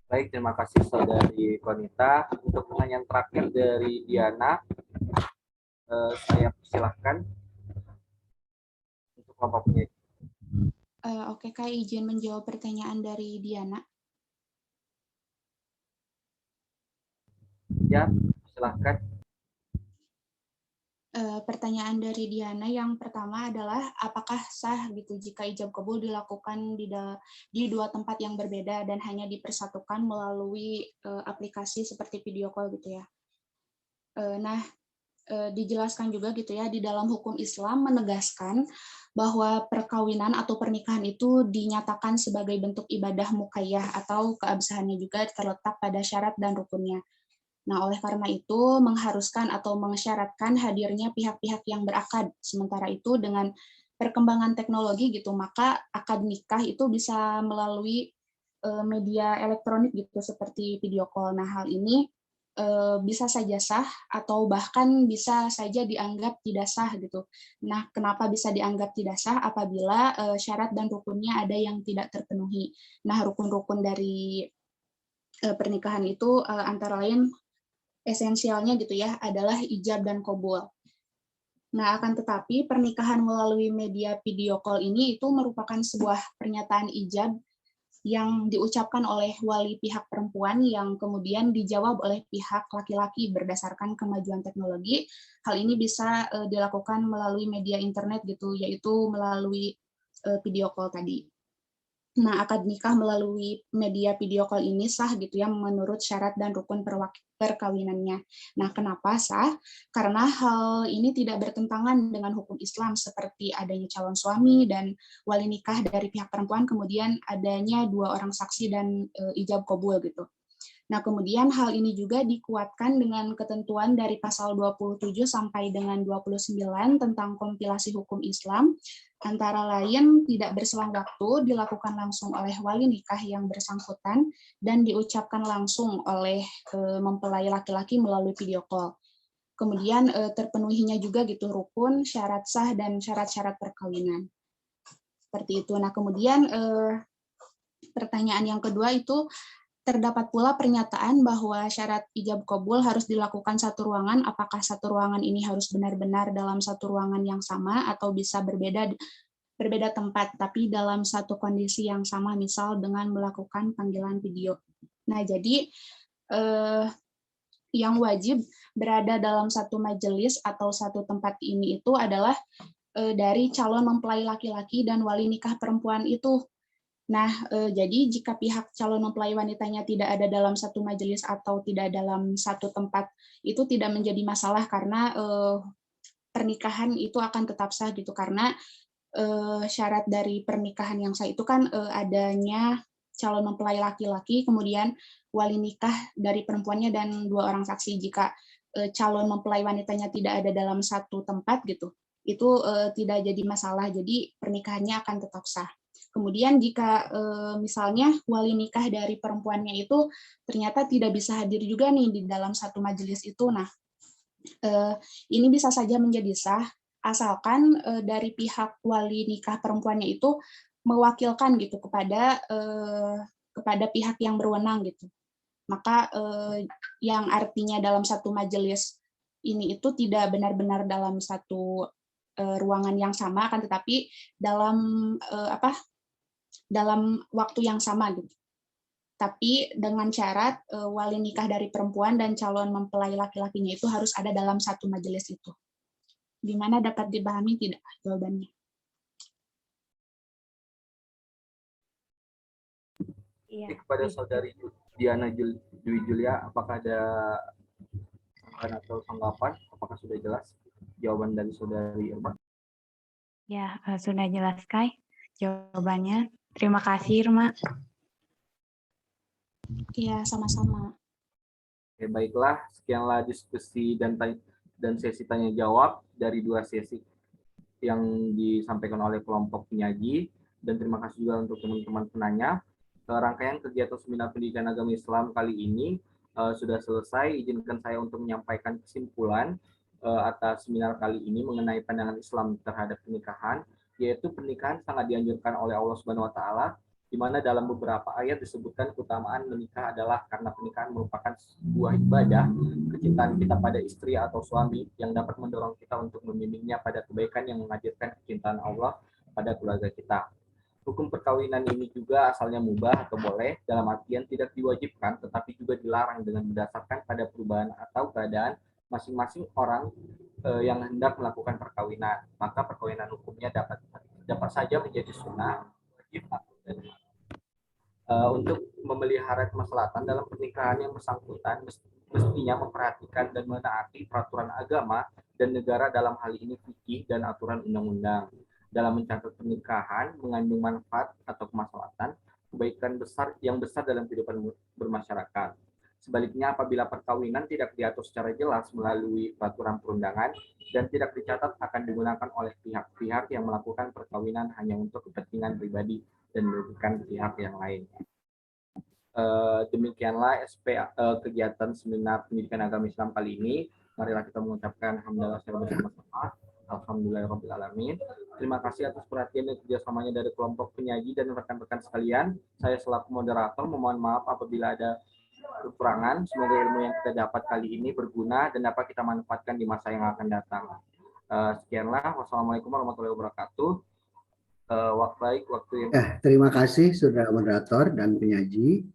Baik, terima kasih saudari Konita. Untuk pertanyaan terakhir dari Diana, saya persilahkan untuk Bapak punya.
Oke, Kak, izin menjawab pertanyaan dari Diana.
Ya, silahkan.
Pertanyaan dari Diana yang pertama adalah apakah sah gitu jika ijab kabul dilakukan di dua tempat yang berbeda dan hanya dipersatukan melalui aplikasi seperti video call gitu ya. Nah, dijelaskan juga gitu ya di dalam hukum Islam menegaskan bahwa perkawinan atau pernikahan itu dinyatakan sebagai bentuk ibadah muqayyah atau keabsahannya juga terletak pada syarat dan rukunnya. Nah, oleh karena itu mengharuskan atau mensyaratkan hadirnya pihak-pihak yang berakad. Sementara itu dengan perkembangan teknologi gitu, maka akad nikah itu bisa melalui media elektronik gitu seperti video call. Nah, hal ini bisa saja sah atau bahkan bisa saja dianggap tidak sah gitu. Nah, kenapa bisa dianggap tidak sah? Apabila syarat dan rukunnya ada yang tidak terpenuhi. Nah, rukun-rukun dari pernikahan itu antara lain esensialnya gitu ya adalah ijab dan qabul. Nah, akan tetapi pernikahan melalui media video call ini itu merupakan sebuah pernyataan ijab yang diucapkan oleh wali pihak perempuan yang kemudian dijawab oleh pihak laki-laki berdasarkan kemajuan teknologi. Hal ini bisa dilakukan melalui media internet gitu, yaitu melalui video call tadi. Nah, akad nikah melalui media video call ini sah gitu ya menurut syarat dan rukun perkawinannya. Nah, kenapa sah? Karena hal ini tidak bertentangan dengan hukum Islam seperti adanya calon suami dan wali nikah dari pihak perempuan, kemudian adanya dua orang saksi dan ijab qabul gitu. Nah, kemudian hal ini juga dikuatkan dengan ketentuan dari pasal 27 sampai dengan 29 tentang kompilasi hukum Islam, antara lain tidak berselang waktu dilakukan langsung oleh wali nikah yang bersangkutan dan diucapkan langsung oleh mempelai laki-laki melalui video call. Kemudian terpenuhinya juga gitu rukun, syarat sah, dan syarat-syarat perkawinan. Seperti itu. Nah, kemudian pertanyaan yang kedua itu, terdapat pula pernyataan bahwa syarat ijab qabul harus dilakukan satu ruangan. Apakah satu ruangan ini harus benar-benar dalam satu ruangan yang sama atau bisa berbeda tempat, tapi dalam satu kondisi yang sama, misal dengan melakukan panggilan video. Nah, jadi yang wajib berada dalam satu majelis atau satu tempat ini itu adalah dari calon mempelai laki-laki dan wali nikah perempuan itu. Nah, jadi jika pihak calon mempelai wanitanya tidak ada dalam satu majelis atau tidak dalam satu tempat, itu tidak menjadi masalah karena pernikahan itu akan tetap sah gitu, karena syarat dari pernikahan yang sah itu kan adanya calon mempelai laki-laki, kemudian wali nikah dari perempuannya dan 2 orang saksi. Jika calon mempelai wanitanya tidak ada dalam satu tempat gitu, itu tidak jadi masalah. Jadi pernikahannya akan tetap sah. Kemudian jika misalnya wali nikah dari perempuannya itu ternyata tidak bisa hadir juga nih di dalam satu majelis itu, nah ini bisa saja menjadi sah asalkan dari pihak wali nikah perempuannya itu mewakilkan gitu kepada pihak yang berwenang gitu. Maka yang artinya dalam satu majelis ini itu tidak benar-benar dalam satu ruangan yang sama, akan tetapi dalam dalam waktu yang sama gitu. Tapi dengan syarat wali nikah dari perempuan dan calon mempelai laki-lakinya itu harus ada dalam satu majelis itu. Gimana, dapat dipahami tidak jawabannya?
Iya.
Kepada saudari Diana Dwi Julia, apakah ada atau tanggapan? Apakah sudah jelas jawaban dari saudari Irma?
Ya, sudah jelas Kai jawabannya. Terima kasih Irma.
Iya, sama-sama.
Oke, baiklah, sekianlah diskusi dan sesi tanya jawab dari 2 sesi yang disampaikan oleh kelompok penyaji, dan terima kasih juga untuk teman-teman penanya. Rangkaian kegiatan seminar pendidikan agama Islam kali ini sudah selesai. Izinkan saya untuk menyampaikan kesimpulan atas seminar kali ini mengenai pandangan Islam terhadap pernikahan, yaitu pernikahan sangat dianjurkan oleh Allah Subhanahu wa taala, di mana dalam beberapa ayat disebutkan keutamaan menikah adalah karena pernikahan merupakan sebuah ibadah, kecintaan kita pada istri atau suami yang dapat mendorong kita untuk membimbingnya pada kebaikan yang menghadirkan kecintaan Allah pada keluarga kita. Hukum perkawinan ini juga asalnya mubah atau boleh, dalam artian tidak diwajibkan, tetapi juga dilarang dengan berdasarkan pada perubahan atau keadaan masing-masing orang yang hendak melakukan perkawinan. Maka perkawinan hukumnya dapat saja menjadi sunnah, wajib, dan untuk memelihara kemaslahatan dalam pernikahan yang bersangkutan mestinya memperhatikan dan menaati peraturan agama dan negara, dalam hal ini fikih dan aturan undang-undang. Dalam mencatat pernikahan mengandung manfaat atau kemaslahatan, kebaikan yang besar dalam kehidupan bermasyarakat. Sebaliknya, apabila perkawinan tidak diatur secara jelas melalui peraturan perundangan dan tidak dicatat, akan digunakan oleh pihak-pihak yang melakukan perkawinan hanya untuk kepentingan pribadi dan merugikan pihak yang lain. Demikianlah kegiatan seminar pendidikan agama Islam kali ini. Marilah kita mengucapkan hamdalah secara bersama-sama. Alhamdulillahirrahmanirrahim. Terima kasih atas perhatian dan kerjasamanya dari kelompok penyaji dan rekan-rekan sekalian. Saya selaku moderator memohon maaf apabila ada kekurangan. Semoga ilmu yang kita dapat kali ini berguna dan dapat kita manfaatkan di masa yang akan datang. Sekianlah. Wassalamualaikum warahmatullahi wabarakatuh.
Terima kasih saudara moderator dan penyaji.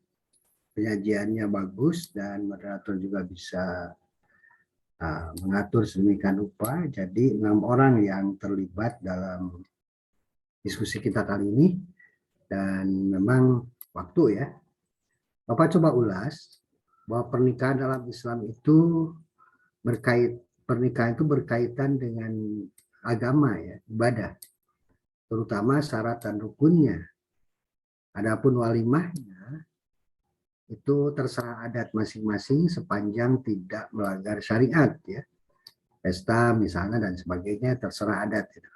Penyajiannya bagus dan moderator juga bisa mengatur sedemikian rupa. Jadi 6 orang yang terlibat dalam diskusi kita kali ini, dan memang waktu ya. Bapak coba ulas bahwa pernikahan dalam Islam itu pernikahan itu berkaitan dengan agama ya, ibadah, terutama syarat dan rukunnya. Adapun walimahnya itu terserah adat masing-masing sepanjang tidak melanggar syariat ya. Pesta misalnya dan sebagainya terserah adat. Ya.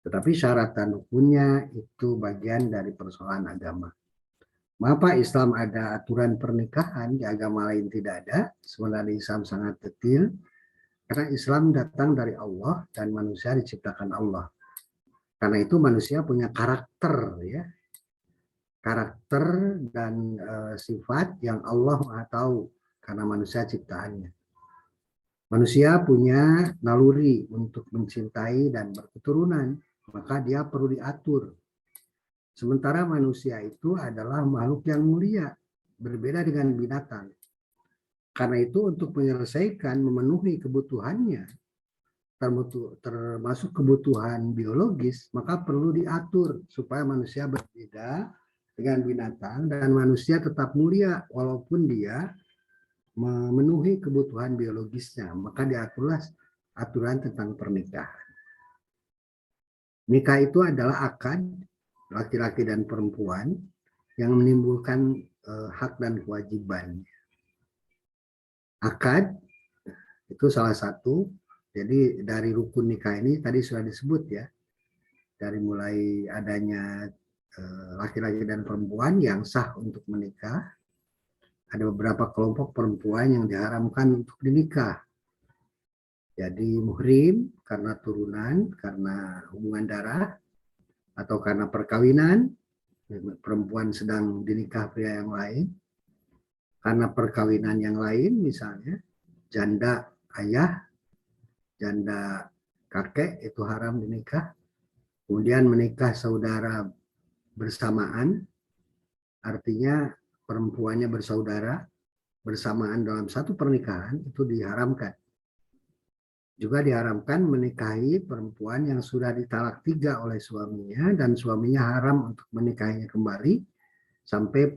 Tetapi syarat dan rukunnya itu bagian dari persoalan agama. Mengapa Islam ada aturan pernikahan, di agama lain tidak ada? Sebenarnya Islam sangat detail, karena Islam datang dari Allah dan manusia diciptakan Allah. Karena itu manusia punya karakter ya. Karakter dan sifat yang Allah Maha tahu karena manusia ciptaannya. Manusia punya naluri untuk mencintai dan berketurunan, maka dia perlu diatur. Sementara manusia itu adalah makhluk yang mulia, berbeda dengan binatang. Karena itu untuk menyelesaikan, memenuhi kebutuhannya, termasuk kebutuhan biologis, maka perlu diatur supaya manusia berbeda dengan binatang dan manusia tetap mulia walaupun dia memenuhi kebutuhan biologisnya. Maka diaturlah aturan tentang pernikahan. Nikah itu adalah akad laki-laki dan perempuan yang menimbulkan hak dan kewajiban. Akad itu salah satu. Jadi dari rukun nikah ini tadi sudah disebut ya, dari mulai adanya laki-laki dan perempuan yang sah untuk menikah. Ada beberapa kelompok perempuan yang diharamkan untuk dinikah. Jadi muhrim karena turunan, karena hubungan darah, atau karena perkawinan, perempuan sedang dinikah pria yang lain, karena perkawinan yang lain misalnya, janda ayah, janda kakek itu haram dinikah. Kemudian menikah saudara bersamaan, artinya perempuannya bersaudara bersamaan dalam satu pernikahan, itu diharamkan. Juga diharamkan menikahi perempuan yang sudah ditalak 3 oleh suaminya dan suaminya haram untuk menikahinya kembali sampai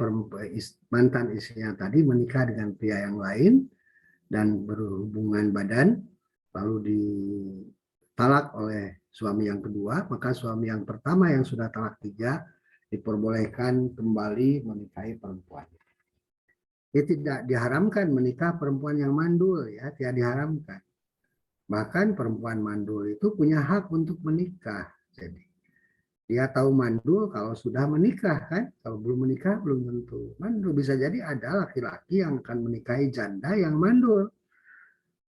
mantan istrinya tadi menikah dengan pria yang lain dan berhubungan badan lalu ditalak oleh suami yang kedua, maka suami yang pertama yang sudah talak 3 diperbolehkan kembali menikahi perempuan. Dia tidak diharamkan menikah perempuan yang mandul, ya, tidak diharamkan. Bahkan perempuan mandul itu punya hak untuk menikah. Jadi dia tahu mandul kalau sudah menikah kan, kalau belum menikah belum tentu mandul. Bisa jadi ada laki-laki yang akan menikahi janda yang mandul.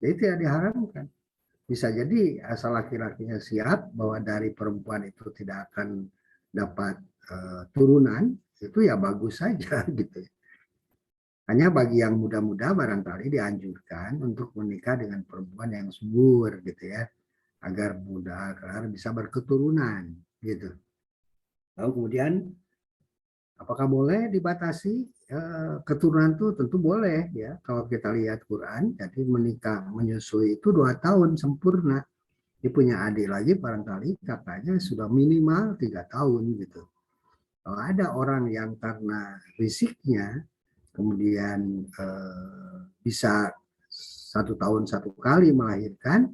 Jadi tidak diharamkan. Bisa jadi asal laki-lakinya siap bahwa dari perempuan itu tidak akan dapat turunan, itu ya bagus saja gitu. Hanya bagi yang muda-muda barangkali dianjurkan untuk menikah dengan perempuan yang subur gitu ya, agar muda agar bisa berketurunan gitu. Lalu kemudian apakah boleh dibatasi keturunan itu? Tentu boleh ya. Kalau kita lihat Quran, jadi menikah menyusui itu 2 tahun sempurna. Dia punya adik lagi barangkali kakaknya sudah minimal 3 tahun gitu. Kalau ada orang yang karena fisiknya kemudian bisa 1 tahun 1 kali melahirkan,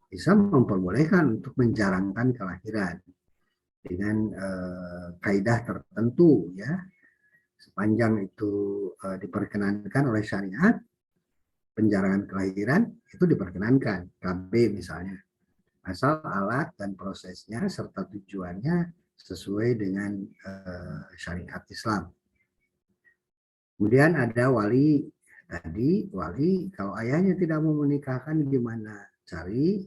bisa memperbolehkan untuk menjarangkan kelahiran dengan kaidah tertentu ya, sepanjang itu diperkenankan oleh syariat, penjarangan kelahiran itu diperkenankan, KB misalnya, asal alat dan prosesnya serta tujuannya sesuai dengan syariat Islam. Kemudian ada wali tadi, wali kalau ayahnya tidak mau menikahkan gimana? Cari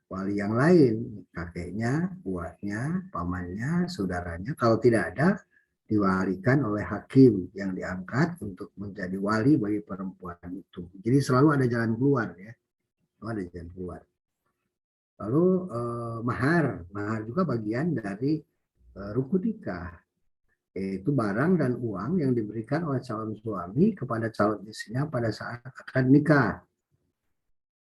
wali yang lain, kakeknya, buahnya, pamannya, saudaranya. Kalau tidak ada, diwalikan oleh hakim yang diangkat untuk menjadi wali bagi perempuan itu. Jadi selalu ada jalan keluar ya, selalu ada jalan keluar. Lalu mahar juga bagian dari rukun nikah. Yaitu barang dan uang yang diberikan oleh calon suami kepada calon istrinya pada saat akan nikah.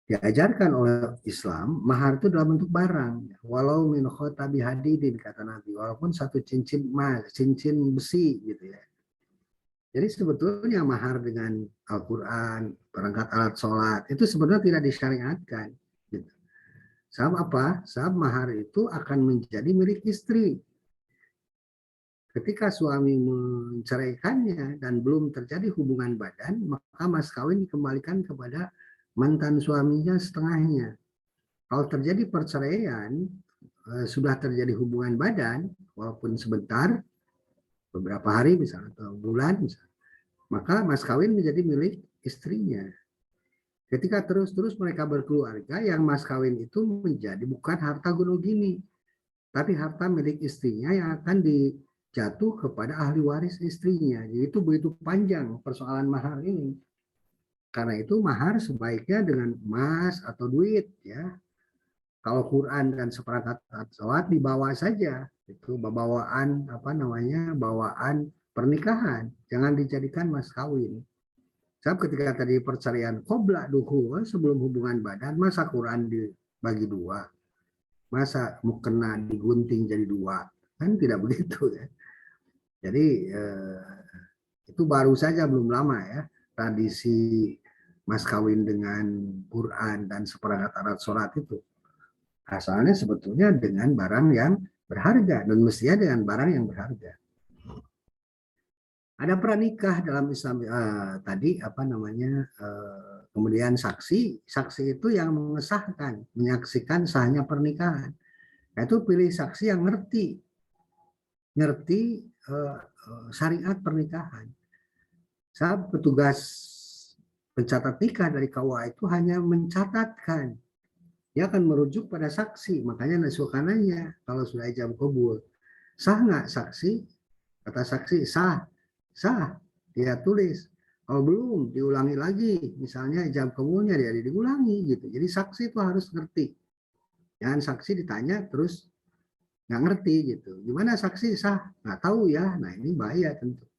Diajarkan oleh Islam, mahar itu dalam bentuk barang. Walau min khotabi hadidin, kata Nabi, walaupun satu cincin emas, cincin besi gitu ya. Jadi sebetulnya mahar dengan Al-Quran, perangkat alat sholat, itu sebenarnya tidak disyariatkan. Gitu. Sebab apa? Sebab mahar itu akan menjadi milik istri. Ketika suami menceraikannya dan belum terjadi hubungan badan, maka mas kawin dikembalikan kepada mantan suaminya setengahnya. Kalau terjadi perceraian, sudah terjadi hubungan badan, walaupun sebentar, beberapa hari misalnya, atau bulan misalnya, maka mas kawin menjadi milik istrinya. Ketika terus-terus mereka berkeluarga, yang mas kawin itu menjadi bukan harta gonogini, tapi harta milik istrinya yang akan jatuh kepada ahli waris istrinya. Jadi itu begitu panjang persoalan mahar ini. Karena itu mahar sebaiknya dengan emas atau duit ya. Kalau Quran dan seperangkat sholat dibawa saja, itu bawaan bawaan pernikahan, jangan dijadikan mas kawin. Sebab ketika tadi perceraian qobla dukhul, sebelum hubungan badan, masa Quran dibagi 2, masa mukena digunting jadi 2, kan tidak begitu ya. Jadi itu baru saja belum lama ya tradisi mas kawin dengan Quran dan seperangkat alat sholat itu. Asalnya sebetulnya dengan barang yang berharga dan mestinya dengan barang yang berharga. Ada pranikah dalam Islam tadi apa namanya kemudian saksi itu yang mengesahkan menyaksikan sahnya pernikahan. Nah, itu pilih saksi yang ngerti syariat pernikahan. Saya petugas pencatat nikah dari KUA itu hanya mencatatkan. Dia akan merujuk pada saksi. Makanya nasukananya kalau sudah ijab kabul. Sah nggak saksi? Kata saksi sah. Sah. Dia tulis. Kalau belum diulangi lagi. Misalnya ijab kabulnya dia diulangi gitu. Jadi saksi itu harus ngerti. Jangan saksi ditanya terus nggak ngerti gitu. Gimana saksi sah? Nggak tahu ya. Nah ini bahaya tentu.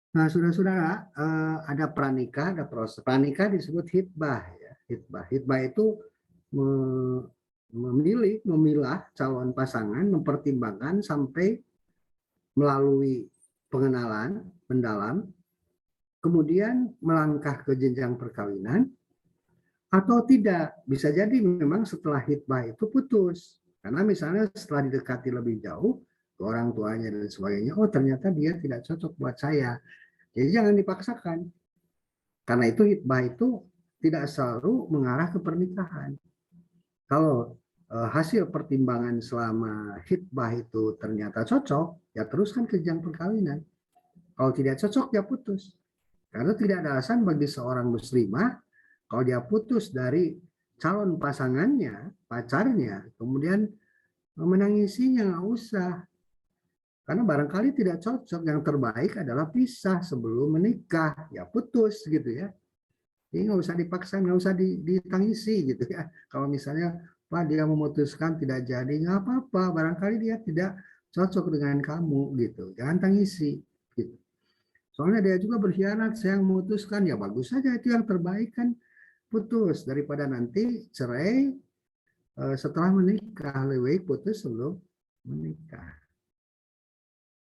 Nah, saudara-saudara, ada pranikah, ada proses. Pranikah disebut hitbah. Ya. Hitbah itu memilah calon pasangan, mempertimbangkan sampai melalui pengenalan mendalam, kemudian melangkah ke jenjang perkawinan, atau tidak. Bisa jadi memang setelah hitbah itu putus. Karena misalnya setelah didekati lebih jauh, ke orang tuanya dan sebagainya, oh ternyata dia tidak cocok buat saya. Jadi jangan dipaksakan. Karena itu hitbah itu tidak selalu mengarah ke pernikahan. Kalau hasil pertimbangan selama hitbah itu ternyata cocok, ya teruskan ke jenjang perkawinan. Kalau tidak cocok, ya putus. Karena tidak ada alasan bagi seorang muslimah, kalau dia putus dari calon pasangannya, pacarnya, kemudian menangisinya, nggak usah. Karena barangkali tidak cocok, yang terbaik adalah pisah sebelum menikah, ya putus gitu ya. Jadi nggak usah dipaksa, nggak usah ditangisi gitu ya. Kalau misalnya Pak dia memutuskan tidak jadi, nggak apa-apa, barangkali dia tidak cocok dengan kamu gitu, jangan tangisi. Gitu. Soalnya dia juga berkhianat, saya yang memutuskan, ya bagus saja itu yang terbaik kan, putus daripada nanti cerai setelah menikah, lebih baik putus sebelum menikah.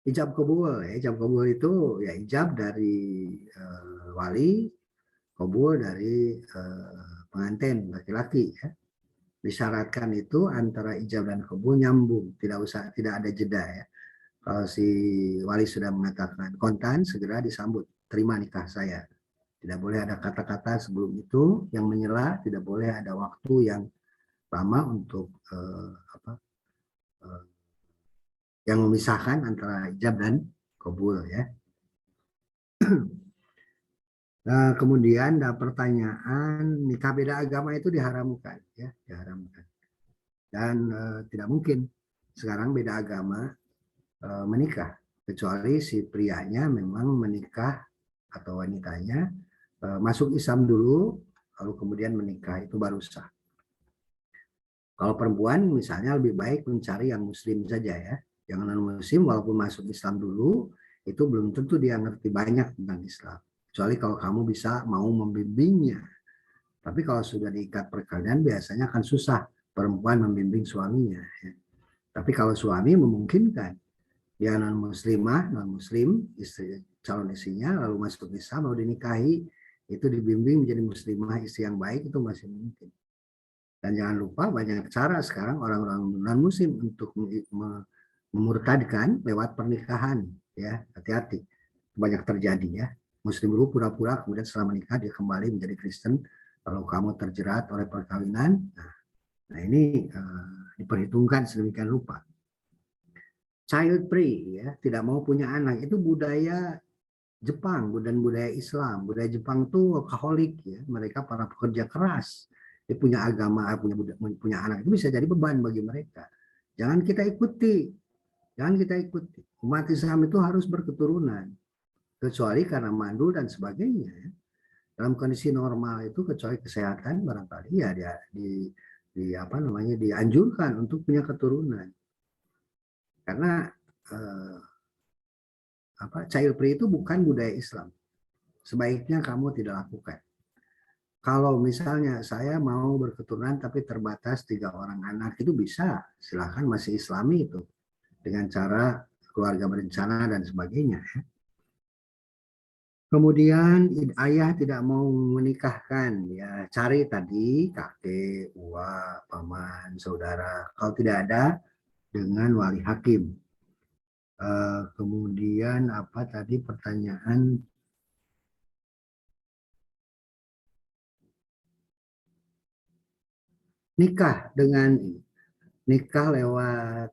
Ijab kabul, ya. Ijab kabul itu ya ijab dari wali, kabul dari pengantin laki-laki. Ya. Disyaratkan itu antara ijab dan kabul nyambung, tidak ada jeda ya. Kalau si wali sudah mengatakan kontan, segera disambut, terima nikah saya. Tidak boleh ada kata-kata sebelum itu yang menyela, tidak boleh ada waktu yang lama untuk yang memisahkan antara ijab dan kabul ya. Nah, kemudian ada pertanyaan nikah beda agama itu diharamkan ya, diharamkan. Dan tidak mungkin sekarang beda agama menikah kecuali si prianya memang menikah atau wanitanya masuk Islam dulu lalu kemudian menikah, itu baru sah. Kalau perempuan misalnya lebih baik mencari yang muslim saja ya. Yang non-muslim walaupun masuk Islam dulu, itu belum tentu dia ngerti banyak tentang Islam. Kecuali kalau kamu bisa mau membimbingnya. Tapi kalau sudah diikat perkawinan, biasanya akan susah perempuan membimbing suaminya. Ya. Tapi kalau suami memungkinkan, dia non-muslimah, non-muslim, istri, calon istrinya, lalu masuk Islam, lalu dinikahi, itu dibimbing menjadi muslimah, istri yang baik, itu masih mungkin. Dan jangan lupa banyak cara sekarang orang-orang non-muslim untuk memurtadkan lewat pernikahan, ya hati-hati, banyak terjadi ya. Muslim dulu pura-pura, kemudian setelah menikah dia kembali menjadi Kristen. Kalau kamu terjerat oleh perkawinan, nah ini diperhitungkan sedemikian rupa. Child free, ya tidak mau punya anak, itu budaya Jepang dan budaya Islam. Budaya Jepang tuh Katolik ya, mereka para pekerja keras. Dia punya agama, punya anak itu bisa jadi beban bagi mereka. Jangan kita ikuti. Jangan kita ikuti. Umat Islam itu harus berketurunan. Kecuali karena mandul dan sebagainya. Dalam kondisi normal itu kecuali kesehatan barangkali ya dia dianjurkan untuk punya keturunan. Karena child free itu bukan budaya Islam. Sebaiknya kamu tidak lakukan. Kalau misalnya saya mau berketurunan tapi terbatas 3 orang anak, itu bisa. Silakan, masih Islami itu. Dengan cara keluarga berencana dan sebagainya. Kemudian ayah tidak mau menikahkan, ya cari tadi kakek, uak, paman, saudara. Kalau tidak ada, dengan wali hakim. Kemudian apa tadi pertanyaan? Nikah dengan nikah lewat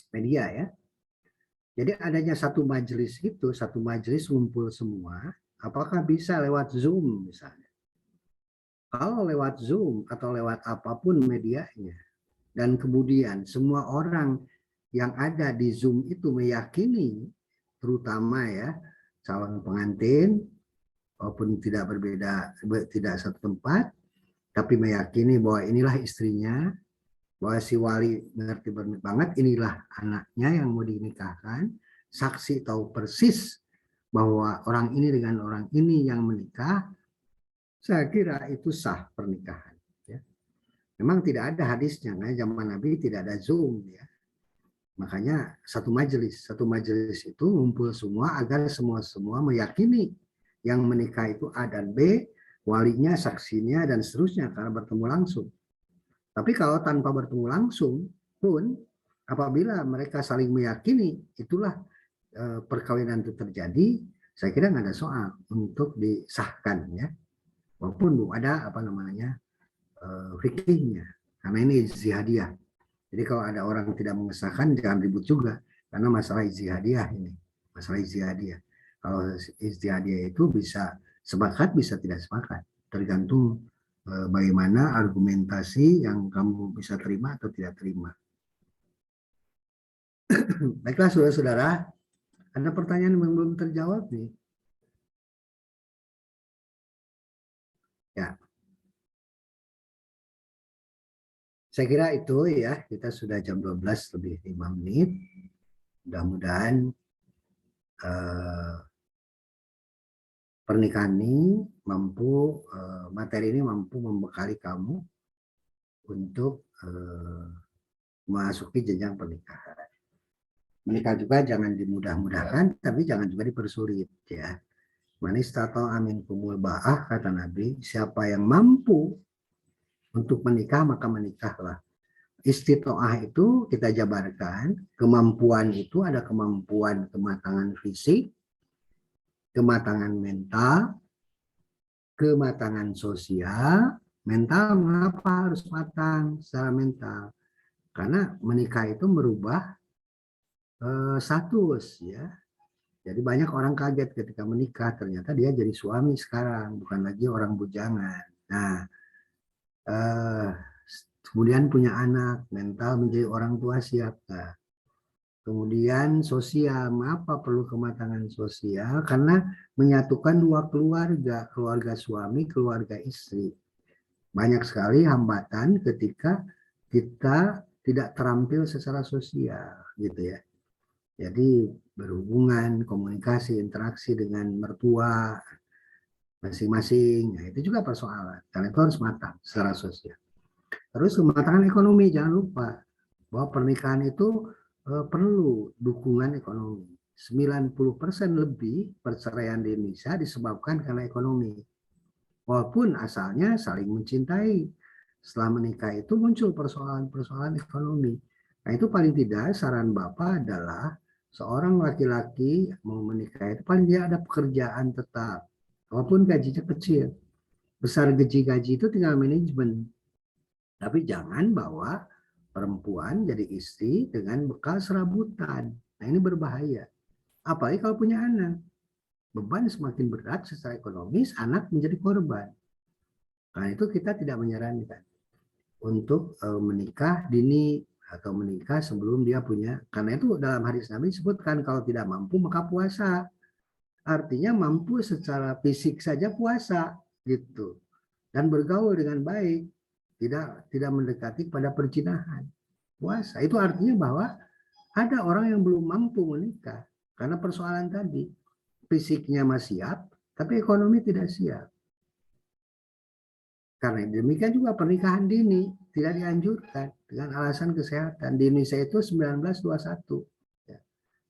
media ya. Jadi adanya satu majelis itu, satu majelis ngumpul semua, apakah bisa lewat Zoom misalnya? Kalau lewat Zoom atau lewat apapun medianya, dan kemudian semua orang yang ada di Zoom itu meyakini, terutama ya calon pengantin, walaupun tidak berbeda, tidak satu tempat, tapi meyakini bahwa inilah istrinya, bahwa si wali mengerti banget inilah anaknya yang mau dinikahkan, saksi tahu persis bahwa orang ini dengan orang ini yang menikah, saya kira itu sah pernikahan. Ya. Memang tidak ada hadisnya, karena zaman Nabi tidak ada Zoom. Ya. Makanya satu majelis itu ngumpul semua agar semua meyakini yang menikah itu A dan B, walinya, saksinya, dan seterusnya karena bertemu langsung. Tapi kalau tanpa bertemu langsung pun, apabila mereka saling meyakini, itulah perkawinan itu terjadi, saya kira nggak ada soal untuk disahkan ya. Walaupun belum ada apa namanya fikihnya, karena ini ijtihadiyah. Jadi kalau ada orang tidak mengesahkan, jangan ribut juga, karena masalah ijtihadiyah ini, masalah ijtihadiyah. Kalau ijtihadiyah itu bisa sepakat, bisa tidak sepakat, tergantung bagaimana argumentasi yang kamu bisa terima atau tidak terima. Baiklah saudara-saudara, ada pertanyaan yang belum terjawab nih. Ya. Saya kira itu ya, kita sudah jam 12 lebih 5 menit. Mudah-mudahan pernikahan ini mampu, materi ini mampu membekali kamu untuk memasuki jenjang pernikahan. Menikah juga jangan dimudah-mudahkan, tapi jangan juga dipersulit ya. Manis tato amin kumul ba'ah, kata Nabi, siapa yang mampu untuk menikah maka menikahlah. Istitoah itu kita jabarkan, kemampuan itu ada kemampuan kematangan fisik, kematangan mental, kematangan sosial. Mental mengapa harus matang secara mental? Karena menikah itu merubah status ya. Jadi banyak orang kaget ketika menikah, ternyata dia jadi suami sekarang, bukan lagi orang bujangan. Nah, kemudian punya anak, mental menjadi orang tua siap. Nah, kemudian sosial, mengapa perlu kematangan sosial? Karena menyatukan dua keluarga, keluarga suami, keluarga istri. Banyak sekali hambatan ketika kita tidak terampil secara sosial, gitu ya. Jadi berhubungan, komunikasi, interaksi dengan mertua masing-masing, nah, itu juga persoalan. Karena itu harus matang secara sosial. Terus kematangan ekonomi, jangan lupa bahwa pernikahan itu perlu dukungan ekonomi. 90% lebih perceraian di Indonesia disebabkan karena ekonomi. Walaupun asalnya saling mencintai. Setelah menikah itu muncul persoalan-persoalan ekonomi. Nah itu paling tidak saran Bapak adalah seorang laki-laki mau menikah itu paling tidak ada pekerjaan tetap. Walaupun gajinya kecil. Besar gaji itu tinggal manajemen. Tapi jangan bawa perempuan jadi istri dengan bekal serabutan. Nah ini berbahaya. Apalagi kalau punya anak. Beban semakin berat secara ekonomis, anak menjadi korban. Karena itu kita tidak menyarankan untuk menikah dini atau menikah sebelum dia punya. Karena itu dalam hadis Nabi disebutkan kalau tidak mampu maka puasa. Artinya mampu secara fisik saja puasa gitu. Dan bergaul dengan baik. Tidak mendekati pada perzinahan. Puasa itu artinya bahwa ada orang yang belum mampu menikah karena persoalan tadi, fisiknya masih siap tapi ekonomi tidak siap. Karena demikian juga pernikahan dini tidak dianjurkan dengan alasan kesehatan. Di Indonesia itu 1921 ya.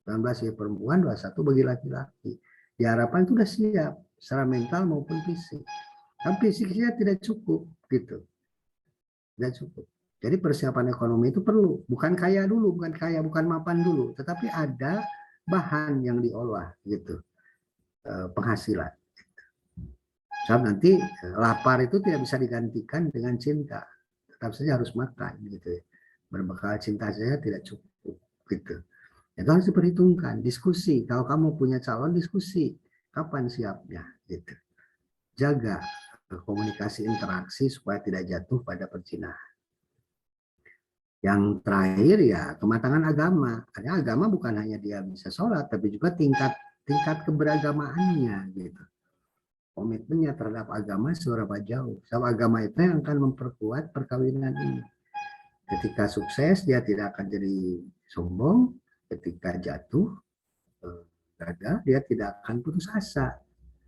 19 ya perempuan, 21 bagi laki-laki. Di harapan itu sudah siap secara mental maupun fisik. Tapi fisiknya tidak cukup gitu. Tidak cukup. Jadi persiapan ekonomi itu perlu, bukan kaya dulu, bukan mapan dulu, tetapi ada bahan yang diolah gitu, penghasilan. Sebab nanti lapar itu tidak bisa digantikan dengan cinta, tetap saja harus makan gitu ya. Berbekal cinta saja tidak cukup gitu. Itu harus diperhitungkan, diskusi. Kalau kamu punya calon, diskusi kapan siapnya gitu. Jaga komunikasi interaksi supaya tidak jatuh pada perzinahan. Yang terakhir ya kematangan agama. Karena agama bukan hanya dia bisa sholat, tapi juga tingkat keberagamaannya gitu. Komitmennya terhadap agama seberapa jauh. Sebab agama itu yang akan memperkuat perkawinan ini. Ketika sukses dia tidak akan jadi sombong. Ketika jatuh gagal dia tidak akan putus asa.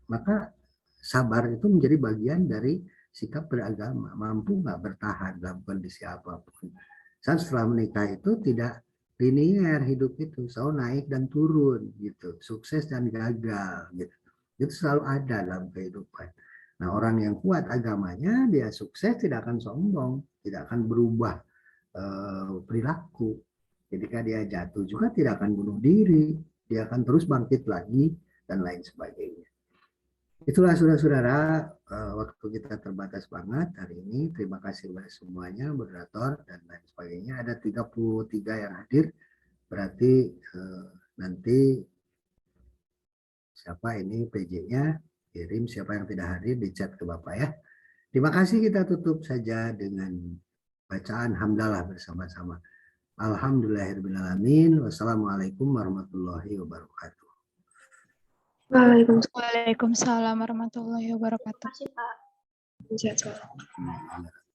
Maka sabar itu menjadi bagian dari sikap beragama. Mampu nggak bertahan dalam kondisi apapun. Setelah menikah itu tidak linear hidup itu, selalu naik dan turun gitu, sukses dan gagal gitu. Itu selalu ada dalam kehidupan. Nah, orang yang kuat agamanya, dia sukses tidak akan sombong, tidak akan berubah perilaku. Ketika dia jatuh juga tidak akan bunuh diri, dia akan terus bangkit lagi dan lain sebagainya. Itulah saudara-saudara, waktu kita terbatas banget hari ini. Terima kasih kepada semuanya, moderator dan lain sebagainya. Ada 33 yang hadir, berarti nanti siapa ini PJ-nya, kirim, siapa yang tidak hadir di chat ke Bapak ya. Terima kasih, kita tutup saja dengan bacaan hamdalah bersama-sama. Alhamdulillahirrahmanirrahim. Wassalamualaikum warahmatullahi wabarakatuh.
Waalaikumsalam warahmatullahi wabarakatuh.
Terima kasih, Pak.